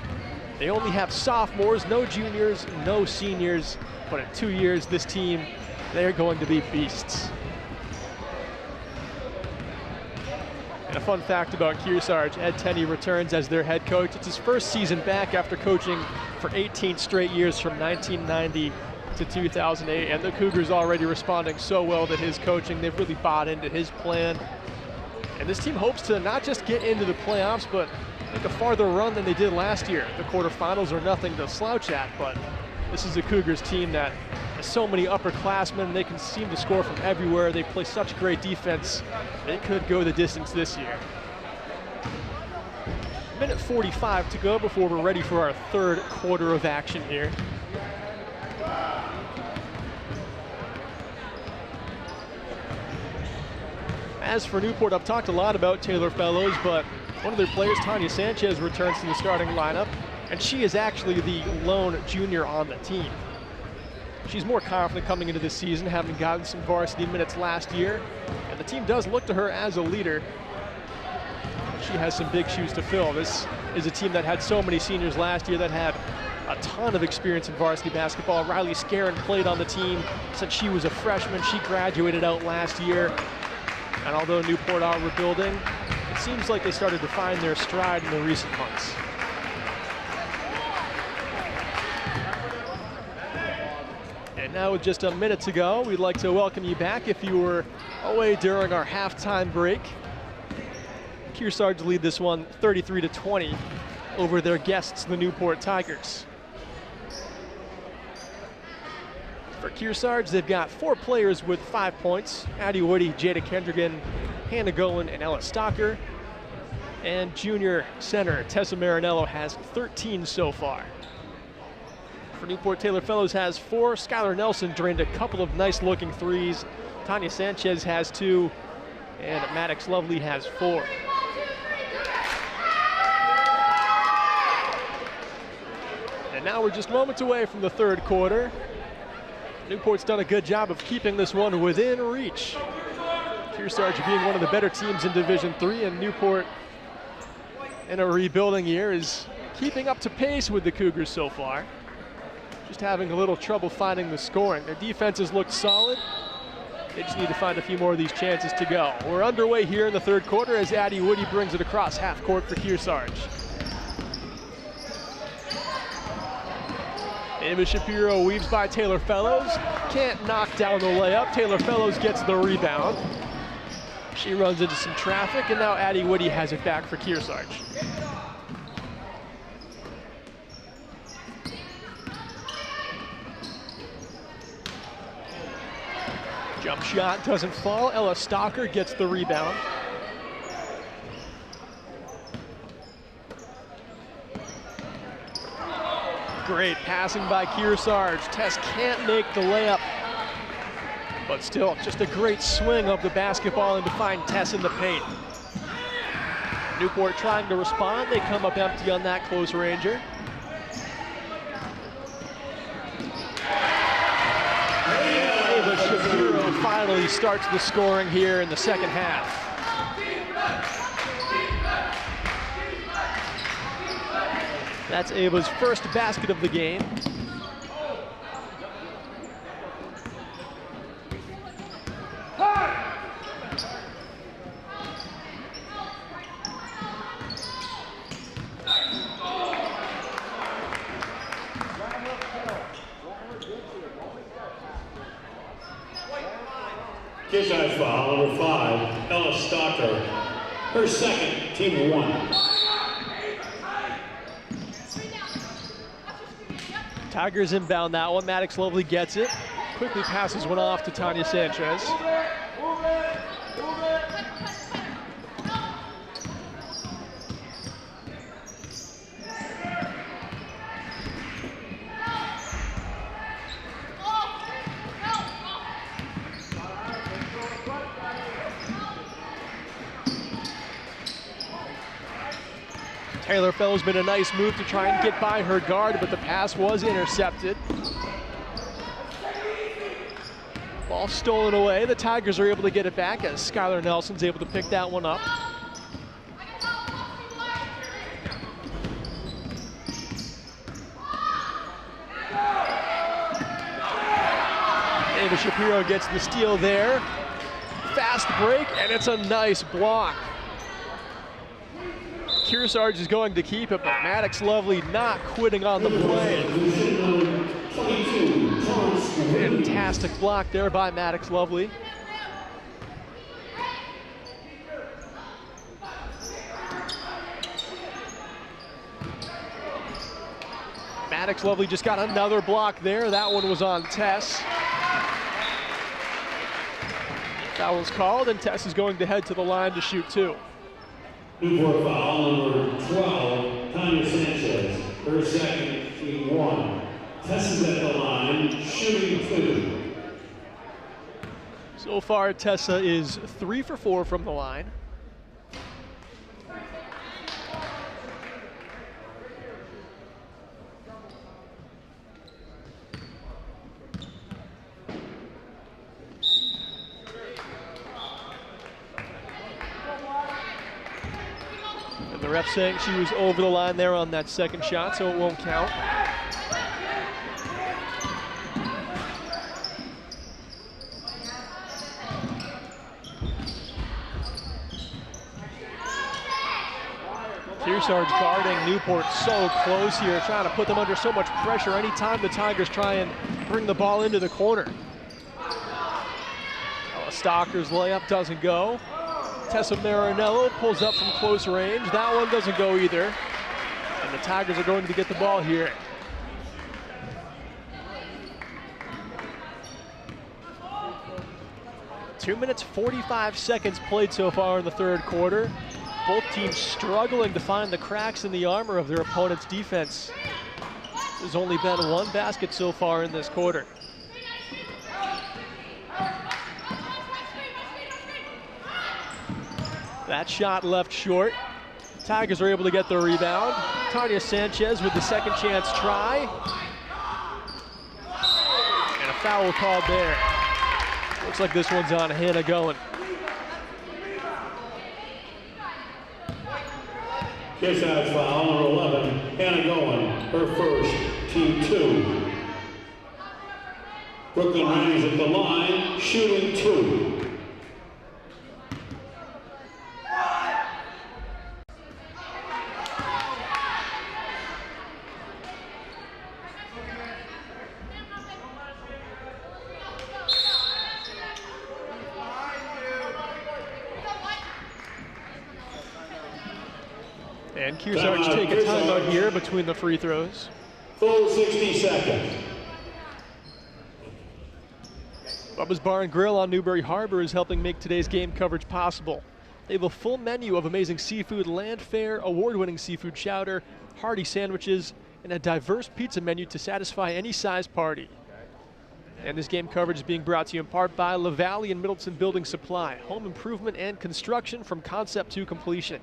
They only have sophomores, no juniors, no seniors. But in 2 years, this team, they're going to be beasts. And a fun fact about Kearsarge, Ed Tenney returns as their head coach. It's his first season back after coaching for 18 straight years from 1990 to 2008. And the Cougars already responding so well to his coaching. They've really bought into his plan. And this team hopes to not just get into the playoffs, but make a farther run than they did last year. The quarterfinals are nothing to slouch at, but this is a Cougars team that has so many upperclassmen. They can seem to score from everywhere. They play such great defense. They could go the distance this year. Minute 45 to go before we're ready for our third quarter of action here. As for Newport, I've talked a lot about Taylor Fellows, but one of their players, Tanya Sanchez, returns to the starting lineup, and she is actually the lone junior on the team. She's more confident coming into this season, having gotten some varsity minutes last year, and the team does look to her as a leader. She has some big shoes to fill. This is a team that had so many seniors last year that had a ton of experience in varsity basketball. Riley Scarron played on the team since she was a freshman. She graduated out last year. And although Newport are rebuilding, it seems like they started to find their stride in the recent months. And now with just a minute to go, we'd like to welcome you back if you were away during our halftime break. Kearsarge lead this one 33-20 over their guests, the Newport Tigers. For Kearsarge, they've got 4 players with 5 points: Addie Woody, Jada Kendrigan, Hannah Golan, and Ella Stocker. And junior center Tessa Marinello has 13 so far. For Newport, Taylor Fellows has 4. Skylar Nelson drained a couple of nice-looking threes. Tanya Sanchez has 2, and Maddox Lovely has 4. And now we're just moments away from the third quarter. Newport's done a good job of keeping this one within reach. Kearsarge being one of the better teams in Division III, and Newport in a rebuilding year is keeping up to pace with the Cougars so far. Just having a little trouble finding the scoring. Their defenses look solid. They just need to find a few more of these chances to go. We're underway here in the third quarter as Addie Woody brings it across half court for Kearsarge. Ava Shapiro weaves by Taylor Fellows. Can't knock down the layup. Taylor Fellows gets the rebound. She runs into some traffic, and now Addie Woody has it back for Kearsarge. Jump shot doesn't fall. Ella Stalker gets the rebound. Great passing by Kearsarge. Tess can't make the layup, but still just a great swing of the basketball and to find Tess in the paint. Newport trying to respond. They come up empty on that close ranger. Ava Shapiro finally starts the scoring here in the second half. That's Ava's first basket of the game. Kearsarge foul, number 5, Ella Stalker. Her second, team 1. Tigers inbound that one. Maddox Lovely gets it. Quickly passes one off to Tanya Sanchez. Taylor Fellow's been a nice move to try and get by her guard, but the pass was intercepted. Ball stolen away. The Tigers are able to get it back as Skylar Nelson's able to pick that one up. Ava Shapiro gets the steal there. Fast break, and it's a nice block. Kearsarge is going to keep it, but Maddox Lovely not quitting on the play. Fantastic block there by Maddox Lovely. Maddox Lovely just got another block there. That one was on Tess. That was called, and Tess is going to head to the line to shoot 2. Newport foul, number 12, Tanya Sanchez. Her second, team 1. Tess is at the line, shooting 2. So far, Tessa is 3 for 4 from the line. The ref saying she was over the line there on that second shot, so it won't count. Kearsarge guarding Newport so close here, trying to put them under so much pressure anytime the Tigers try and bring the ball into the corner. Stalker's layup doesn't go. Tessa Marinello pulls up from close range. That one doesn't go either. And the Tigers are going to get the ball here. Two minutes, 45 seconds played so far in the third quarter. Both teams struggling to find the cracks in the armor of their opponent's defense. There's only been one basket so far in this quarter. That shot left short. Tigers are able to get the rebound. Tanya Sanchez with the second chance try. And a foul called there. Looks like this one's on Hannah Goen. Kearsarge foul, number 11, Hannah Goen. Her first, team 2. Brooklyn Rangers at the line, shooting 2. And Kearsarge take a timeout here between the free throws. Full 60 seconds. Bubba's Bar and Grill on Newbury Harbor is helping make today's game coverage possible. They have a full menu of amazing seafood, land fare, award-winning seafood chowder, hearty sandwiches, and a diverse pizza menu to satisfy any size party. And this game coverage is being brought to you in part by LaValle and Middleton Building Supply, home improvement and construction from concept to completion.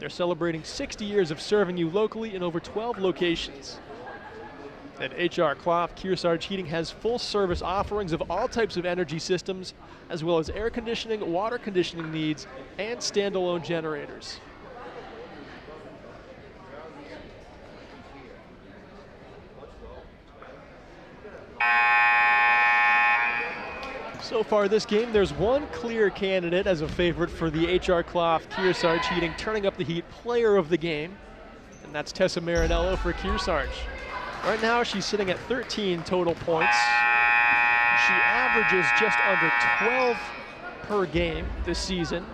They're celebrating 60 years of serving you locally in over 12 locations. And HR Clough, Kearsarge Heating has full service offerings of all types of energy systems, as well as air conditioning, water conditioning needs, and standalone generators. So far this game, there's one clear candidate as a favorite for the HR Clough Kearsarge Heating Turning Up the Heat Player of the Game, and that's Tessa Marinello for Kearsarge. Right now, she's sitting at 13 total points. She averages just under 12 per game this season.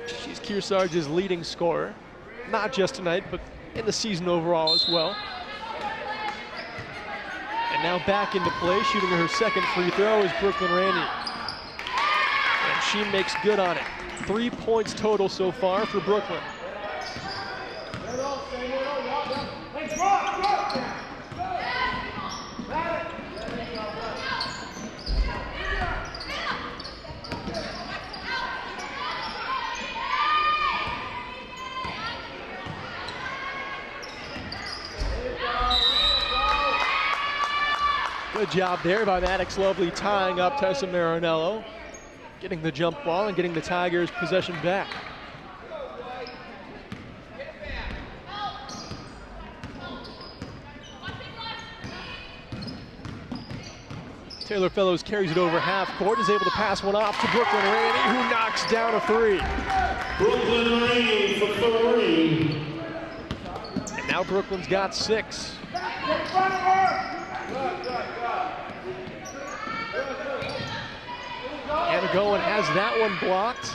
She's Kearsarge's leading scorer, not just tonight, but in the season overall as well. And now back into play, shooting her second free throw is Brooklyn Randy. And she makes good on it. 3 points total so far for Brooklyn. Good job there by Maddox Lovely tying up Tessa Marinello, getting the jump ball and getting the Tigers possession back. Taylor Fellows carries it over half court, is able to pass one off to Brooklyn Randy, who knocks down a three. Brooklyn Randy for 3. And now Brooklyn's got 6. Anna Goen has that one blocked.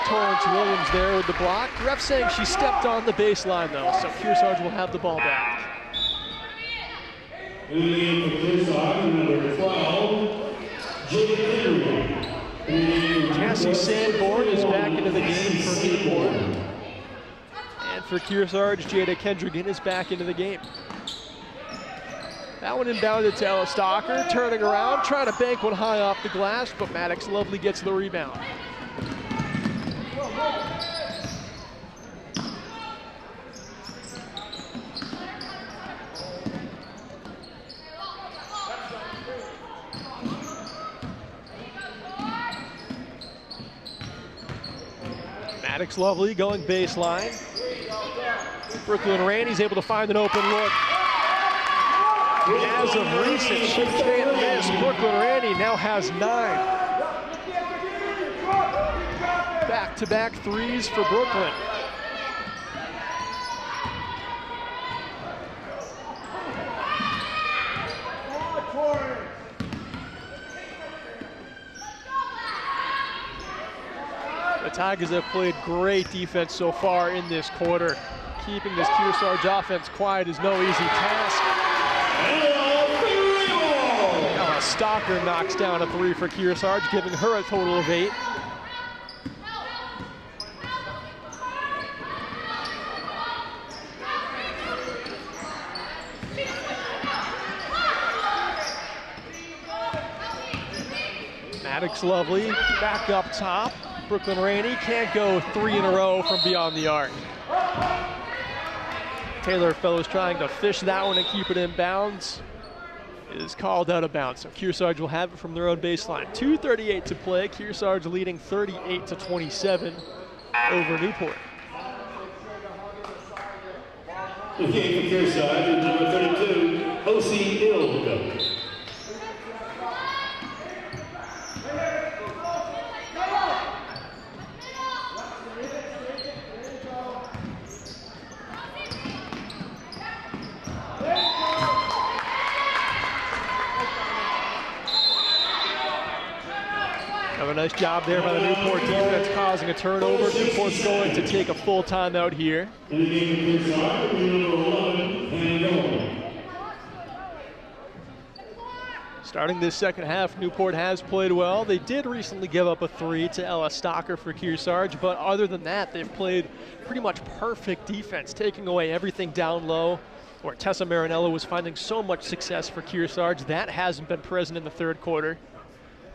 Torrance Williams there with the block. Ref saying she stepped on the baseline though, so Kearsarge will have the ball back. In the game for Kearsarge, number 12, Jada Kendrick. Cassie Sanborn is back into the game for Newport. And for Kearsarge, Jada Kendrigan is back into the game. That one inbounded to Ella Stalker, turning around, trying to bank one high off the glass, but Maddox Lovely gets the rebound. Maddox Lovely going baseline. Brooklyn Randy's able to find an open look. As of recent, she can't miss. Brooklyn Randy now has 9. Back-to-back threes for Brooklyn. The Tigers have played great defense so far in this quarter. Keeping this Kearsarge offense quiet is no easy task. Ella Stalker knocks down a 3 for Kearsarge, giving her a total of 8. Maddox Lovely back up top. Brooklyn Randy can't go 3 in a row from beyond the arc. Taylor Fellows trying to fish that one and keep it in bounds. It is called out of bounds, so Kearsarge will have it from their own baseline. 2:38 to play. Kearsarge leading 38-27 over Newport. The game for Kearsarge is number 32, Osi Ilg. Have a nice job there by the Newport defense causing a turnover. Newport's going to take a full timeout here. In the game of Kearsarge, number 11, and Starting this second half, Newport has played well. They did recently give up a 3 to Ella Stocker for Kearsarge, but other than that, they've played pretty much perfect defense, taking away everything down low, where Tessa Marinello was finding so much success for Kearsarge. That hasn't been present in the third quarter.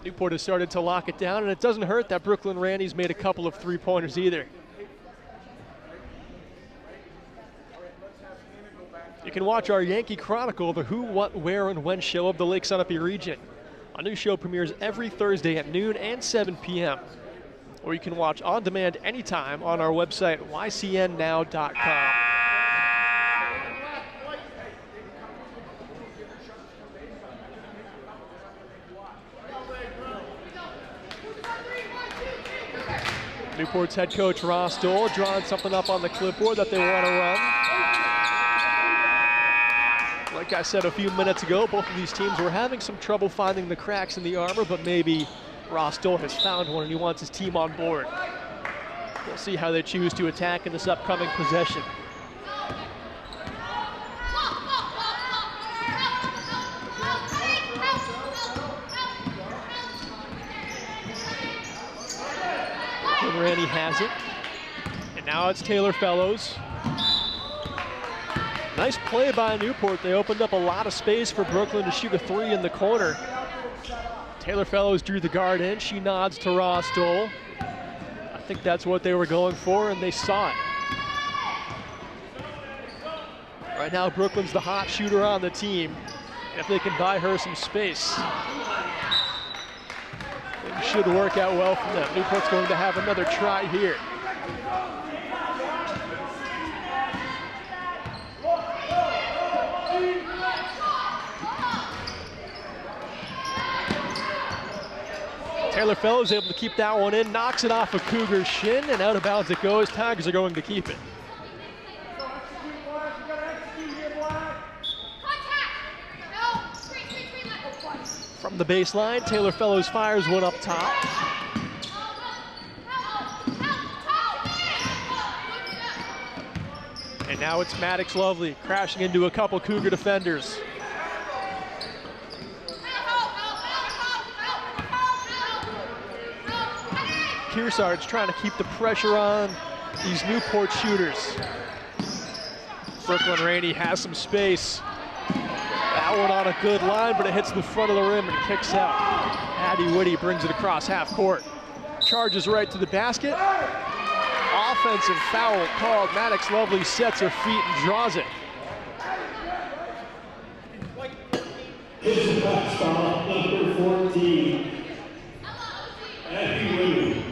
Newport has started to lock it down, and it doesn't hurt that Brooklyn Randy's made a couple of three-pointers either. You can watch our Yankee Chronicle, the Who, What, Where, and When show of the Lake Sunapee region. A new show premieres every Thursday at noon and 7 p.m. Or you can watch on demand anytime on our website, ycnnow.com. Newport's head coach Ross Dole drawing something up on the clipboard that they want to run. Like I said a few minutes ago, both of these teams were having some trouble finding the cracks in the armor, but maybe Ross Dole has found one and he wants his team on board. We'll see how they choose to attack in this upcoming possession. Randy has it, and now it's Taylor Fellows. Nice play by Newport. They opened up a lot of space for Brooklyn to shoot a 3 in the corner. Taylor Fellows drew the guard in. She nods to Ross Dole. I think that's what they were going for, and they saw it. Right now, Brooklyn's the hot shooter on the team. If they can buy her some space, it should work out well for them. Newport's going to have another try here. Taylor Fellows able to keep that one in, knocks it off a Cougar's shin, and out of bounds it goes. Tigers are going to keep it. From the baseline, Taylor Fellows fires one up top. And now it's Maddox Lovely crashing into a couple Cougar defenders. Kearsarge trying to keep the pressure on these Newport shooters. Brooklyn Rainey has some space. That one on a good line, but it hits the front of the rim and kicks out. Addie Whitty brings it across half court. Charges right to the basket. Offensive foul called. Maddox Lovely sets her feet and draws it. his back foul, number 14, Addie Whitty.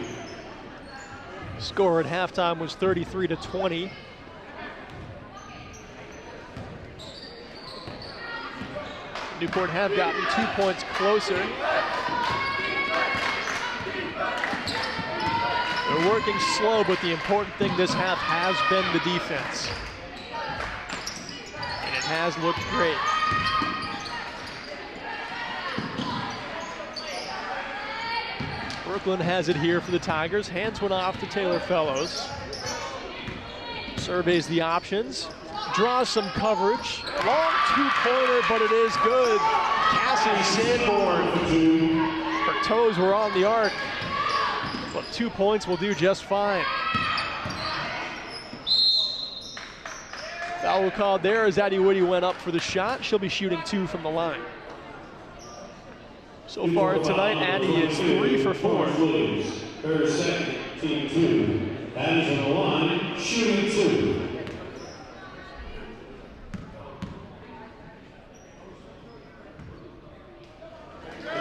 Score at halftime was 33-20. Newport have gotten 2 points closer. They're working slow, but the important thing this half has been the defense. And it has looked great. Brooklyn has it here for the Tigers. Hands went off to Taylor Fellows. Surveys the options. Draws some coverage. Long two-pointer, but it is good. Cassie Sanborn. Her toes were on the arc, but 2 points will do just fine. Foul called there as Addie Whitty went up for the shot. She'll be shooting 2 from the line. So far tonight, Addie is 3 for 4. Her second, team 2. Addie's on the line, shooting 2.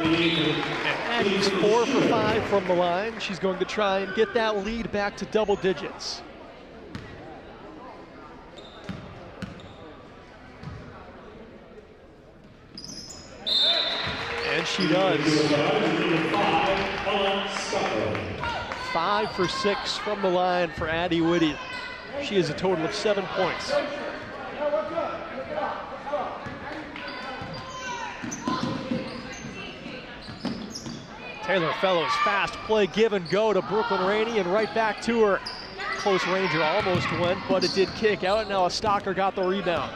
And Addie's 4 for 5 from the line. She's going to try and get that lead back to double digits. And she does. 5 for 6 from the line for Addie Whitty. She has a total of 7 points. Taylor Fellows, fast play, give and go to Brooklyn Rainey and right back to her. Close ranger almost went, but it did kick out. Now a Stocker got the rebound.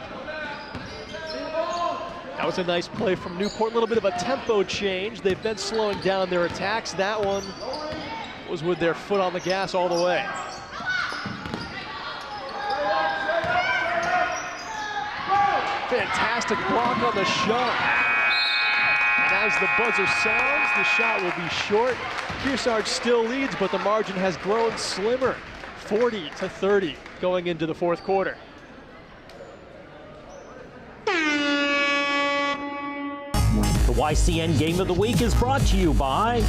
That was a nice play from Newport, a little bit of a tempo change. They've been slowing down their attacks. That one was with their foot on the gas all the way. Fantastic block on the shot. And as the buzzer sounds, the shot will be short. Kearsarge still leads, but the margin has grown slimmer, 40-30 going into the fourth quarter. The YCN Game of the Week is brought to you by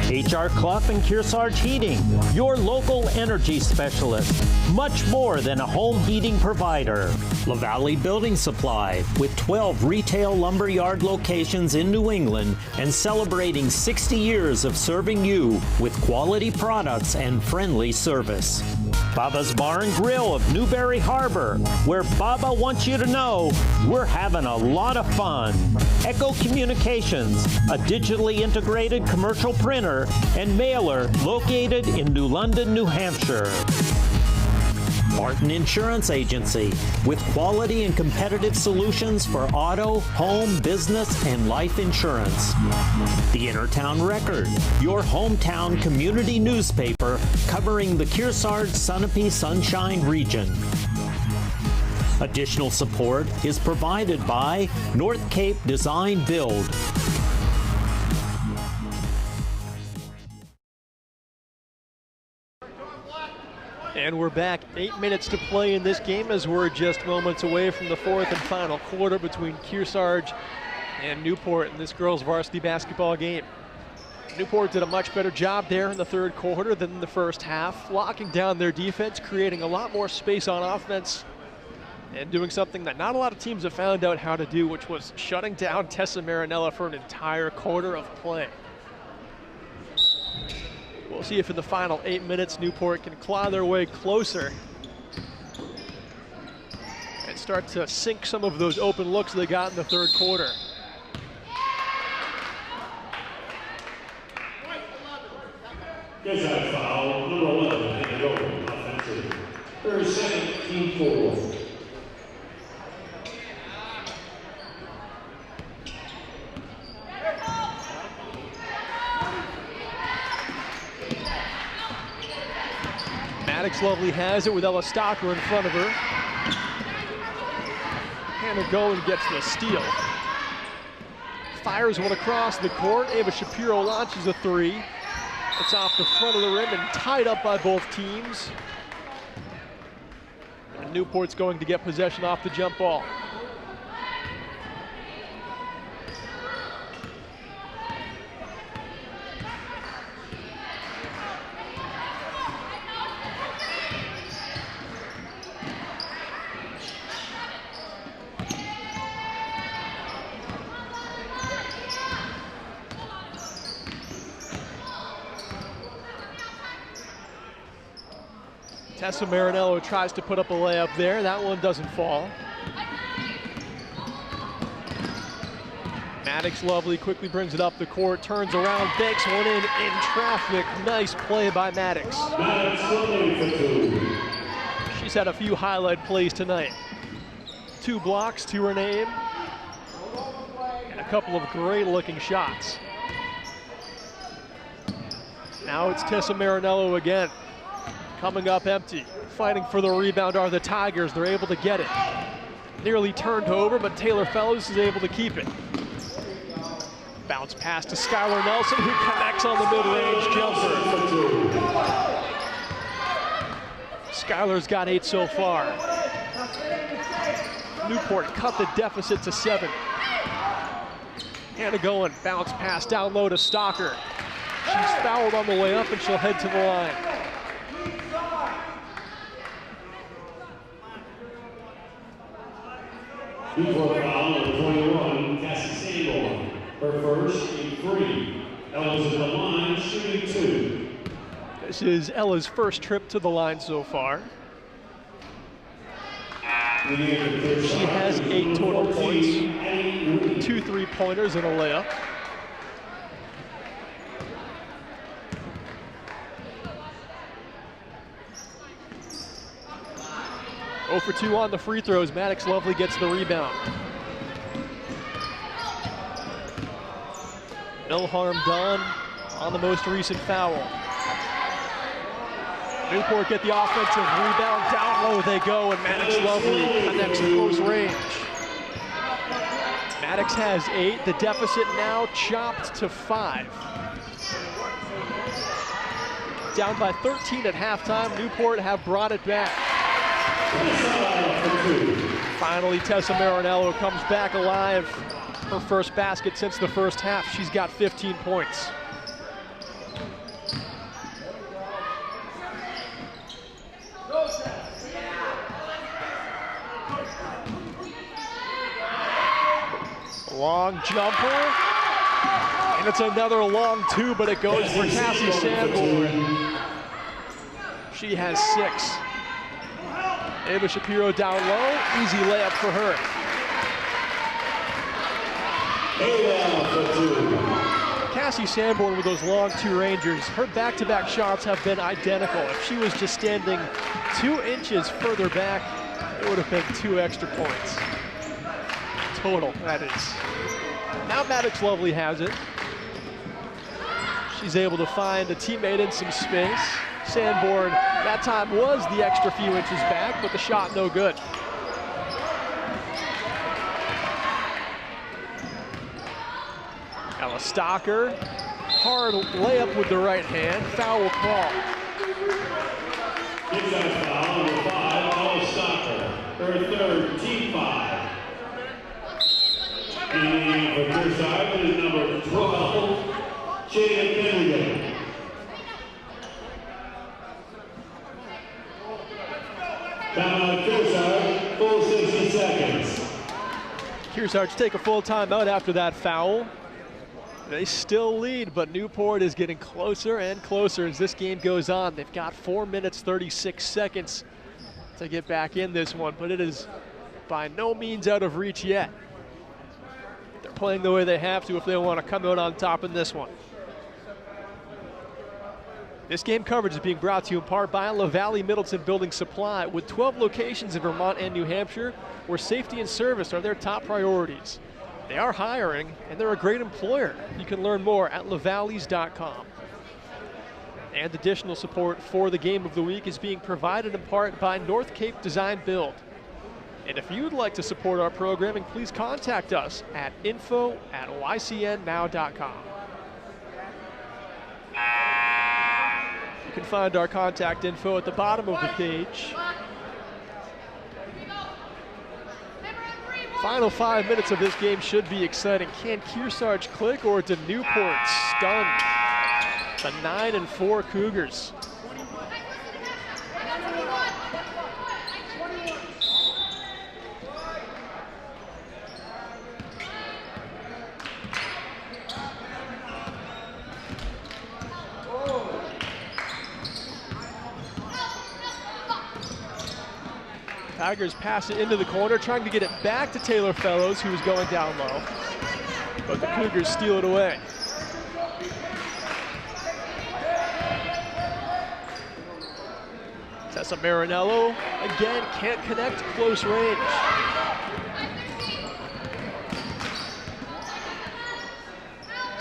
HR Clough and Kearsarge Heating, your local energy specialist. Much more than a home heating provider. La Valley Building Supply, with 12 retail lumberyard locations in New England and celebrating 60 years of serving you with quality products and friendly service. Baba's Bar and Grill of Newberry Harbor, where Baba wants you to know we're having a lot of fun. Echo Communications, a digitally integrated commercial printer and mailer located in New London, New Hampshire. Martin Insurance Agency, with quality and competitive solutions for auto, home, business, and life insurance. The Intertown Record, your hometown community newspaper covering the Kearsarge, Sunapee, Sunshine region. Additional support is provided by North Cape Design Build. And we're back, 8 minutes to play in this game as we're just moments away from the fourth and final quarter between Kearsarge and Newport in this girls varsity basketball game. Newport did a much better job there in the third quarter than in the first half, locking down their defense, creating a lot more space on offense, and doing something that not a lot of teams have found out how to do, which was shutting down Tessa Marinella for an entire quarter of play. We'll see if in the final 8 minutes Newport can claw their way closer and start to sink some of those open looks they got in the third quarter. There's that foul, number 11, and over, offensive. Third second, team 4. Maddox Lovely has it with Ella Stocker in front of her. Hannah Goen gets the steal. Fires one across the court. Ava Shapiro launches a three. It's off the front of the rim and tied up by both teams. And Newport's going to get possession off the jump ball. Tessa Marinello tries to put up a layup there. That one doesn't fall. Maddox Lovely quickly brings it up the court, turns around, banks one in traffic. Nice play by Maddox. She's had a few highlight plays tonight. 2 blocks to her name, and a couple of great looking shots. Now it's Tessa Marinello again. Coming up empty, fighting for the rebound are the Tigers. They're able to get it. Nearly turned over, but Taylor Fellows is able to keep it. Bounce pass to Skylar Nelson, who connects on the mid-range jumper. Skylar's got 8 so far. Newport cut the deficit to 7. Hannah Goen, bounce pass down low to Stocker. She's fouled on the way up and she'll head to the line. Newport foul number 21, Cassie Sanborn. Her first in 3. Ella's at the line, shooting 2. This is Ella's first trip to the line so far. She has 8 total points, 2 3-pointers and a layup. 0 for 2 on the free throws. Maddox Lovely gets the rebound. No harm done on the most recent foul. Newport get the offensive rebound. Down low they go, and Maddox Lovely connects close range. Maddox has 8. The deficit now chopped to 5. Down by 13 at halftime. Newport have brought it back. Finally, Tessa Marinello comes back alive. Her first basket since the first half. She's got 15 points. Long jumper. And it's another long 2, but it goes for Cassie Sanborn. She has 6. Ava Shapiro down low. Easy layup for her. Cassie Sanborn with those long 2-rangers. Her back-to-back shots have been identical. If she was just standing 2 inches further back, it would have been 2 extra points. Total, that is. Now Maddox Lovely has it. She's able to find a teammate in some space. Sanborn, that time was the extra few inches back, but the shot no good. Ella Stocker, hard layup with the right hand, foul call. Gives that foul number 5, Ella Stocker, her 3rd, team 5. And for Kearsarge is number 12, Jada Finnegan. Timeout Kearsarge, full 60 seconds. Kearsarge take a full timeout after that foul. They still lead, but Newport is getting closer and closer as this game goes on. They've got 4 minutes, 36 seconds to get back in this one, but it is by no means out of reach yet. They're playing the way they have to if they want to come out on top in this one. This game coverage is being brought to you in part by LaValle Middleton Building Supply, with 12 locations in Vermont and New Hampshire where safety and service are their top priorities. They are hiring, and they're a great employer. You can learn more at lavalleys.com. And additional support for the game of the week is being provided in part by North Cape Design Build. And if you would like to support our programming, please contact us at info@ycnnow.com. You can find our contact info at the bottom of the page. Final 5 minutes of this game should be exciting. Can Kearsarge click, or did Newport stun the 9-4 Cougars? Tigers pass it into the corner, trying to get it back to Taylor Fellows, who was going down low. But the Cougars steal it away. Tessa Marinello, again, can't connect close range.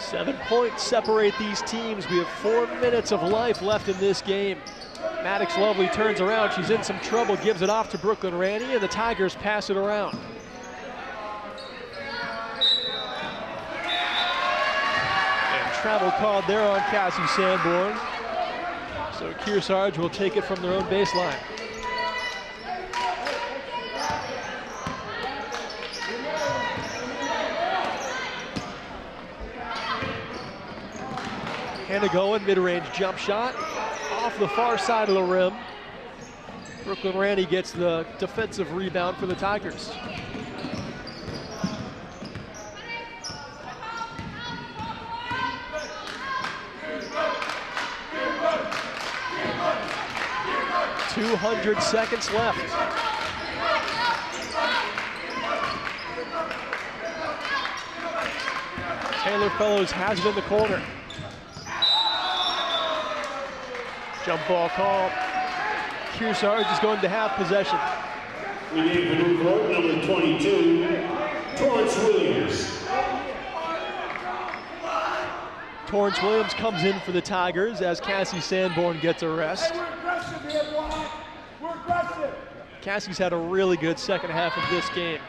Seven points separate these teams. We have 4 minutes of life left in this game. Maddox Lovely turns around, she's in some trouble, gives it off to Brooklyn Randy, and the Tigers pass it around. And travel called there on Cassie Sanborn. So Kearsarge will take it from their own baseline. Hannah going, mid-range jump shot. Off the far side of the rim. Brooklyn Randy gets the defensive rebound for the Tigers. .200 left. Taylor Fellows has it in the corner. Jump ball call. Kearsarge is going to have possession. In the game for Newport, number 22, Torrance Williams. Torrance Williams comes in for the Tigers as Cassie Sanborn gets a rest. Cassie's had a really good second half of this game.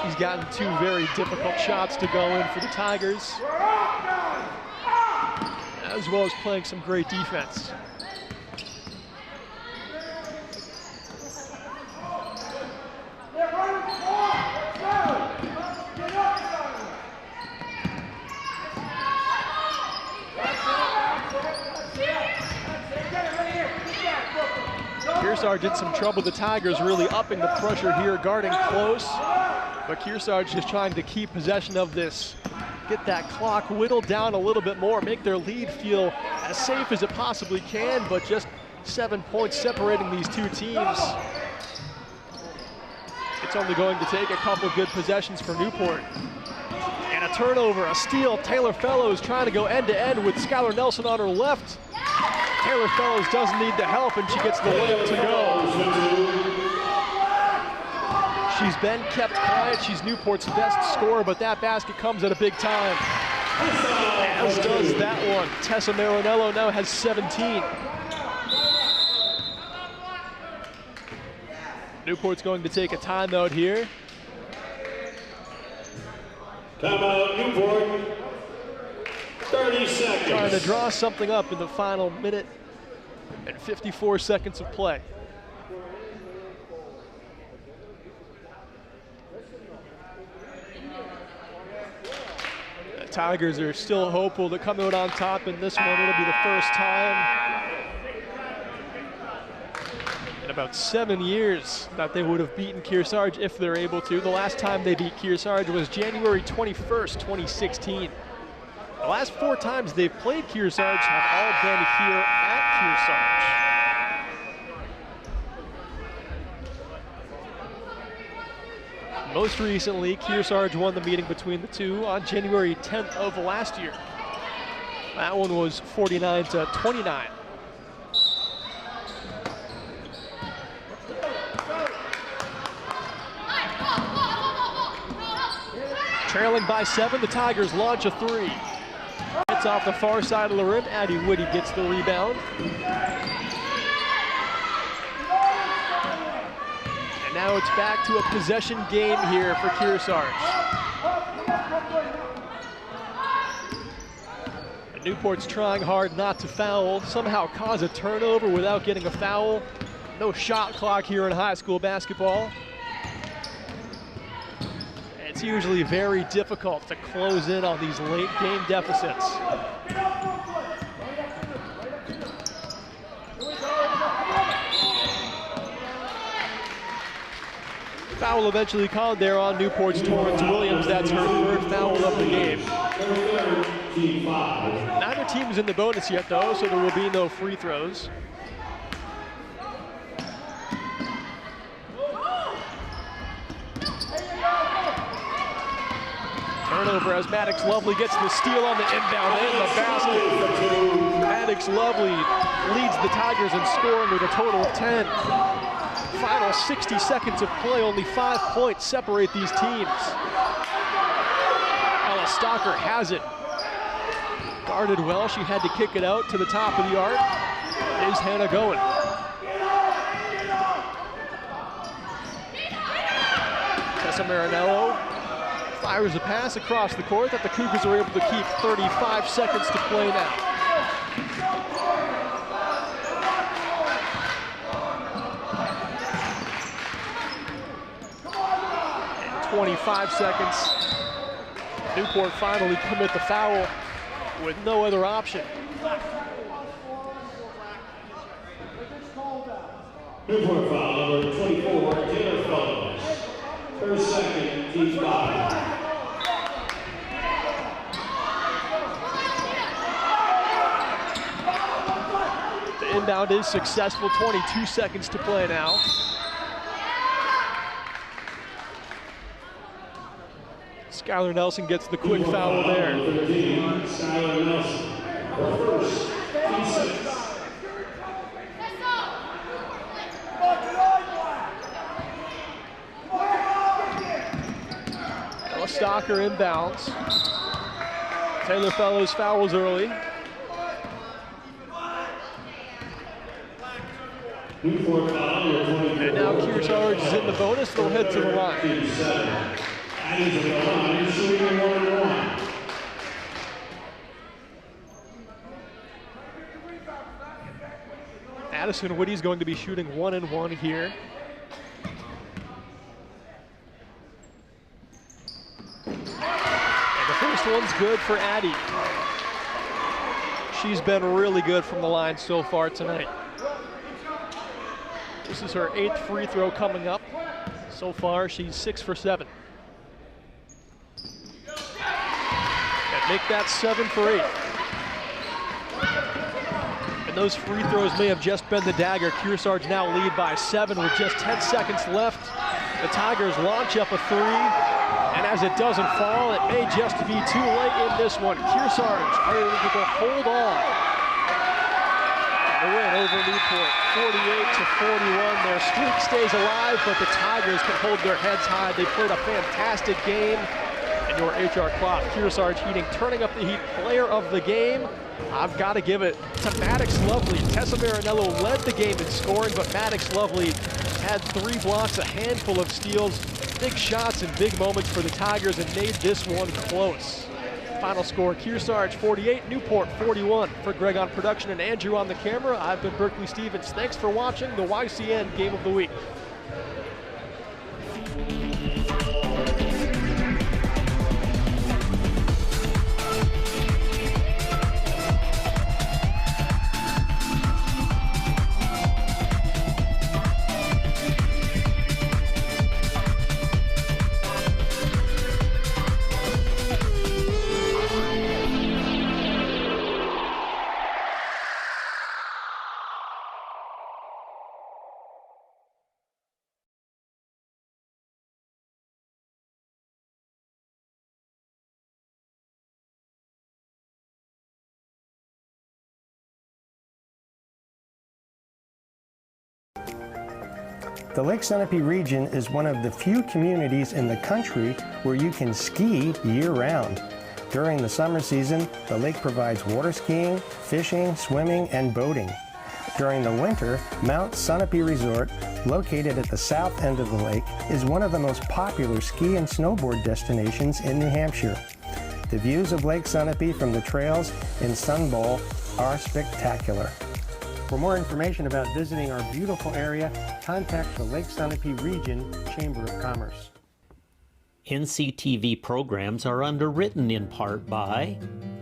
He's gotten two very difficult shots to go in for the Tigers, as well as playing some great defense. Kearsarge in some trouble. The Tigers really upping the pressure here, guarding close. But Kearsarge is trying to keep possession of this, get that clock whittled down a little bit more, make their lead feel as safe as it possibly can, but just 7 points separating these two teams. It's only going to take a couple of good possessions for Newport. And a turnover, a steal. Taylor Fellows trying to go end-to-end with Skylar Nelson on her left. Taylor Fellows doesn't need the help, and she gets the layup to go. She's been kept quiet. She's Newport's best scorer, but that basket comes at a big time. As does that one. Tessa Marinello now has 17. Newport's going to take a timeout here. Timeout, Newport. 30 seconds. Trying to draw something up in the final minute and 54 seconds of play. The Tigers are still hopeful to come out on top in this one. It'll be the first time in about 7 years that they would have beaten Kearsarge if they're able to. The last time they beat Kearsarge was January 21st, 2016. The last 4 times they've played Kearsarge have all been here at Kearsarge. Most recently, Kearsarge won the meeting between the two on January 10th of last year. That one was 49-29. Trailing by 7, the Tigers launch a 3. It's off the far side of the rim. Addie Whitty gets the rebound. And now it's back to a possession game here for Kearsarge. And Newport's trying hard not to foul, somehow cause a turnover without getting a foul. No shot clock here in high school basketball. It's usually very difficult to close in on these late game deficits. Foul eventually called there on Newport's Torrance Williams. That's her 3rd foul of the game. Neither team is in the bonus yet though, so there will be no free throws. Turnover as Maddox Lovely gets the steal on the inbound and the basket. Maddox Lovely leads the Tigers in scoring with a total of 10. Final 60 seconds of play, only 5 points separate these teams. Ella Stalker has it. Guarded well, she had to kick it out to the top of the arc. Is Hannah going? Tessa Marinello fires a pass across the court that the Cougars are able to keep. 35 seconds to play now. And 25 seconds. Newport finally commit the foul with no other option. Newport foul number 24, Taylor Fellows. Her second, team foul. The inbound is successful, 22 seconds to play now. Skylar Nelson gets the quick foul there. Skylar Nelson, her first, team 6. Ella Stocker inbounds. Taylor Fellows fouls early. Newport foul, number 24. And now Kearsarge is in the bonus. They'll head to the line. Adams at the line, shooting 1-1. Addison Whitty's going to be shooting 1-1 here. And the first one's good for Addie. She's been really good from the line so far tonight. This is her 8th free throw coming up. So far, she's 6 for 7. And make that 7 for 8. And those free throws may have just been the dagger. Kearsarge now lead by 7 with just 10 seconds left. The Tigers launch up a 3, and as it doesn't fall, it may just be too late in this one. Kearsarge are able to hold on. The win over Newport, 48-41. Their streak stays alive, but the Tigers can hold their heads high. They played a fantastic game. And your HR Cloth, Kearsarge Heating, turning up the heat player of the game. I've got to give it to Maddox Lovely. Tessa Marinello led the game in scoring, but Maddox Lovely had 3 blocks, a handful of steals, big shots and big moments for the Tigers, and made this one close. Final score, Kearsarge 48, Newport 41. For Greg on production and Andrew on the camera, I've been Berkeley Stevens. Thanks for watching the YCN Game of the Week. The Lake Sunapee region is one of the few communities in the country where you can ski year-round. During the summer season, the lake provides water skiing, fishing, swimming, and boating. During the winter, Mount Sunapee Resort, located at the south end of the lake, is one of the most popular ski and snowboard destinations in New Hampshire. The views of Lake Sunapee from the trails in Sun Bowl are spectacular. For more information about visiting our beautiful area, contact the Lake Sunapee Region Chamber of Commerce. NCTV programs are underwritten in part by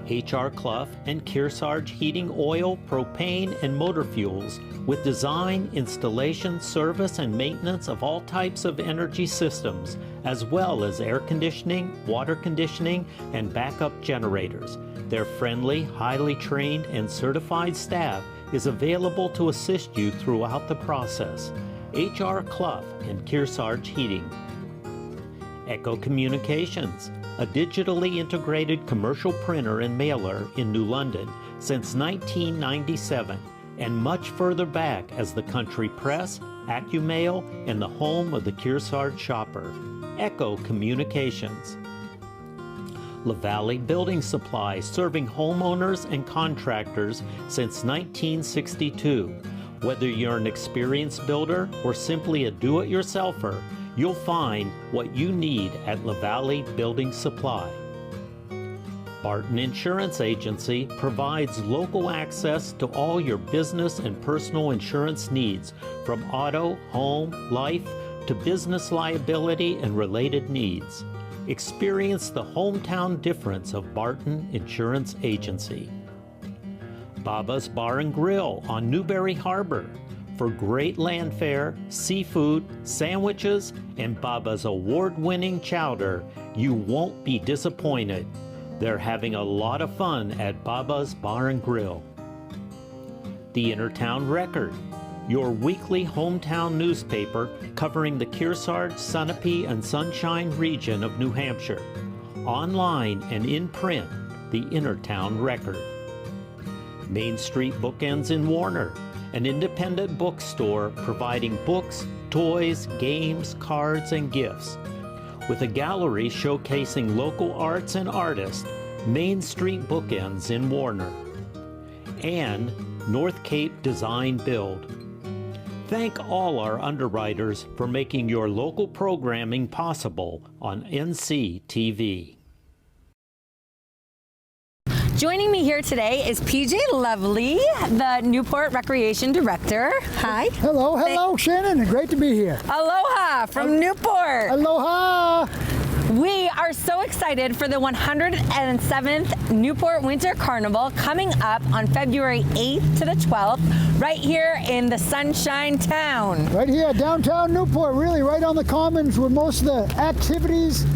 HR Clough and Kearsarge Heating Oil, Propane, and Motor Fuels, with design, installation, service, and maintenance of all types of energy systems, as well as air conditioning, water conditioning, and backup generators. Their friendly, highly trained, and certified staff is available to assist you throughout the process. HR Clough and Kearsarge Heating. Echo Communications, a digitally integrated commercial printer and mailer in New London since 1997, and much further back as the Country Press, AccuMail, and the home of the Kearsarge shopper. Echo Communications. LaValle Building Supply, serving homeowners and contractors since 1962. Whether you're an experienced builder or simply a do-it-yourselfer, you'll find what you need at LaValle Building Supply. Barton Insurance Agency provides local access to all your business and personal insurance needs, from auto, home, life, to business liability and related needs. Experience the hometown difference of Barton Insurance Agency. Baba's Bar and Grill on Newberry Harbor for great land fare, seafood, sandwiches, and Baba's award-winning chowder. You won't be disappointed. They're having a lot of fun at Baba's Bar and Grill. The Intertown Record, your weekly hometown newspaper covering the Kearsarge, Sunapee, and Sunshine region of New Hampshire. Online and in print, the Intertown Record. Main Street Bookends in Warner, an independent bookstore providing books, toys, games, cards, and gifts. with a gallery showcasing local arts and artists, Main Street Bookends in Warner, and North Cape Design Build. Thank all our underwriters for making your local programming possible on NC TV. Joining me here today is PJ Lovely, the Newport Recreation Director. Hi. Hello, Shannon, and great to be here. Aloha from Newport. Aloha. We are so excited for the 107th Newport Winter Carnival coming up on February 8th to the 12th, right here in the Sunshine Town. Right here, downtown Newport, really right on the commons where most of the activities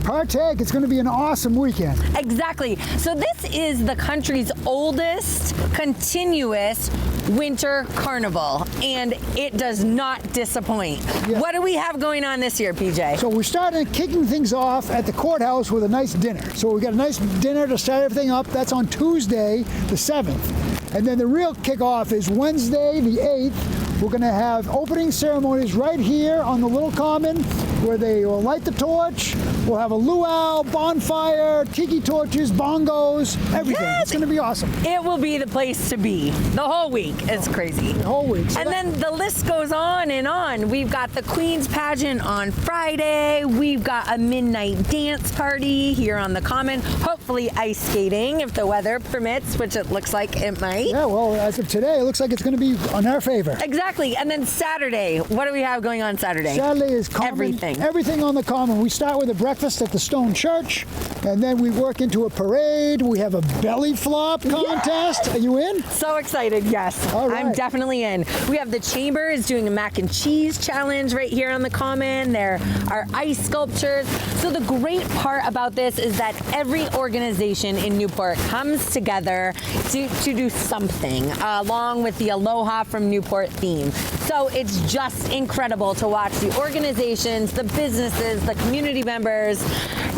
partake. It's going to be an awesome weekend. Exactly. So this is the country's oldest continuous winter carnival, and it does not disappoint. Yeah. What do we have going on this year, PJ? So we're starting kicking things off at the courthouse with a nice dinner. So we got a nice dinner to start everything up. That's on Tuesday, the 7th. And then the real kickoff is Wednesday, the 8th. We're going to have opening ceremonies right here on the little common where they will light the torch. We'll have a luau, bonfire, tiki torches, bongos, everything. Yes. It's going to be awesome. It will be the place to be the whole week. It's crazy. The whole week. So and then the list goes on and on. We've got the Queen's Pageant on Friday. We've got a midnight dance party here on the Common. Hopefully ice skating if the weather permits, which it looks like it might. Yeah, well, as of today, it looks like it's going to be on our favor. Exactly. And then Saturday, what do we have going on Saturday? Saturday is common. Everything. Everything on the common. We start with a breakfast at the Stone Church, and then we work into a parade. We have a belly flop contest. Yeah. Are you in? So excited, yes. All right. I'm definitely in. We have the Chamber is doing a mac and cheese challenge right here on the Common. There are ice sculptures. So the great part about this is that every organization in Newport comes together to do something along with the Aloha from Newport theme. So it's just incredible to watch the organizations, the businesses, the community members,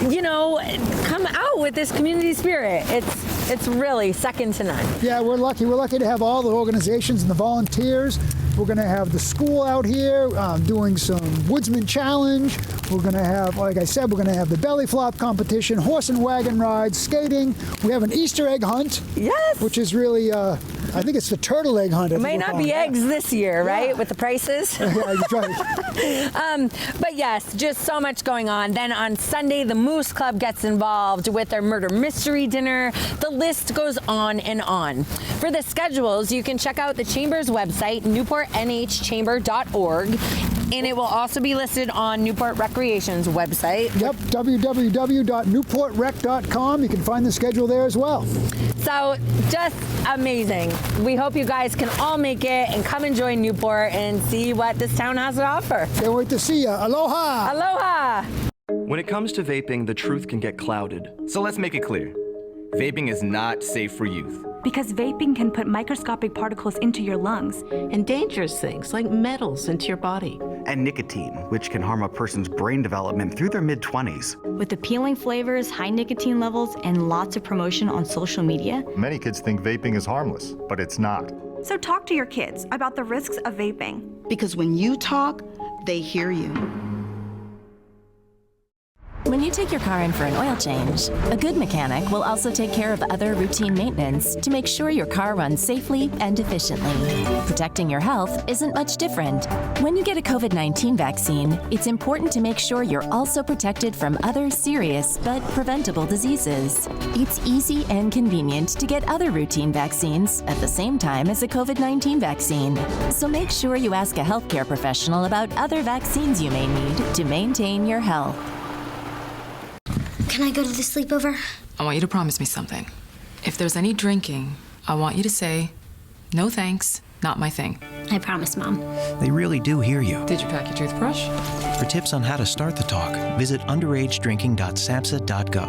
you know, come out with this community spirit. It's really second to none. Yeah, we're lucky. We're lucky to have all the organizations and the volunteers. We're going to have the school out here doing some Woodsman Challenge. We're going to have, like I said, we're going to have the belly flop competition, horse and wagon rides, skating. We have an Easter egg hunt. Yes. Which is really, I think it's the turtle egg hunt. It might not be eggs this year, right, with the prices? Yeah, that's right. But yes, just so much going on. Then on Sunday, the Moose Club gets involved with their murder mystery dinner. The list goes on and on. For the schedules, you can check out the Chamber's website, newportnhchamber.org. And it will also be listed on Newport Recreation's website. Yep, www.newportrec.com. You can find the schedule there as well. So just amazing. We hope you guys can all make it and come enjoy Newport and see what this town has to offer. Can't wait to see you. Aloha! Aloha! When it comes to vaping, the truth can get clouded. So let's make it clear. Vaping is not safe for youth. Because vaping can put microscopic particles into your lungs. And dangerous things like metals into your body. And nicotine, which can harm a person's brain development through their mid-20s. With appealing flavors, high nicotine levels, and lots of promotion on social media. Many kids think vaping is harmless, but it's not. So talk to your kids about the risks of vaping. Because when you talk, they hear you. When you take your car in for an oil change, a good mechanic will also take care of other routine maintenance to make sure your car runs safely and efficiently. Protecting your health isn't much different. When you get a COVID-19 vaccine, it's important to make sure you're also protected from other serious but preventable diseases. It's easy and convenient to get other routine vaccines at the same time as a COVID-19 vaccine. So make sure you ask a healthcare professional about other vaccines you may need to maintain your health. Can I go to the sleepover? I want you to promise me something. If there's any drinking, I want you to say, no thanks, not my thing. I promise, Mom. They really do hear you. Did you pack your toothbrush? For tips on how to start the talk, visit underagedrinking.samhsa.gov.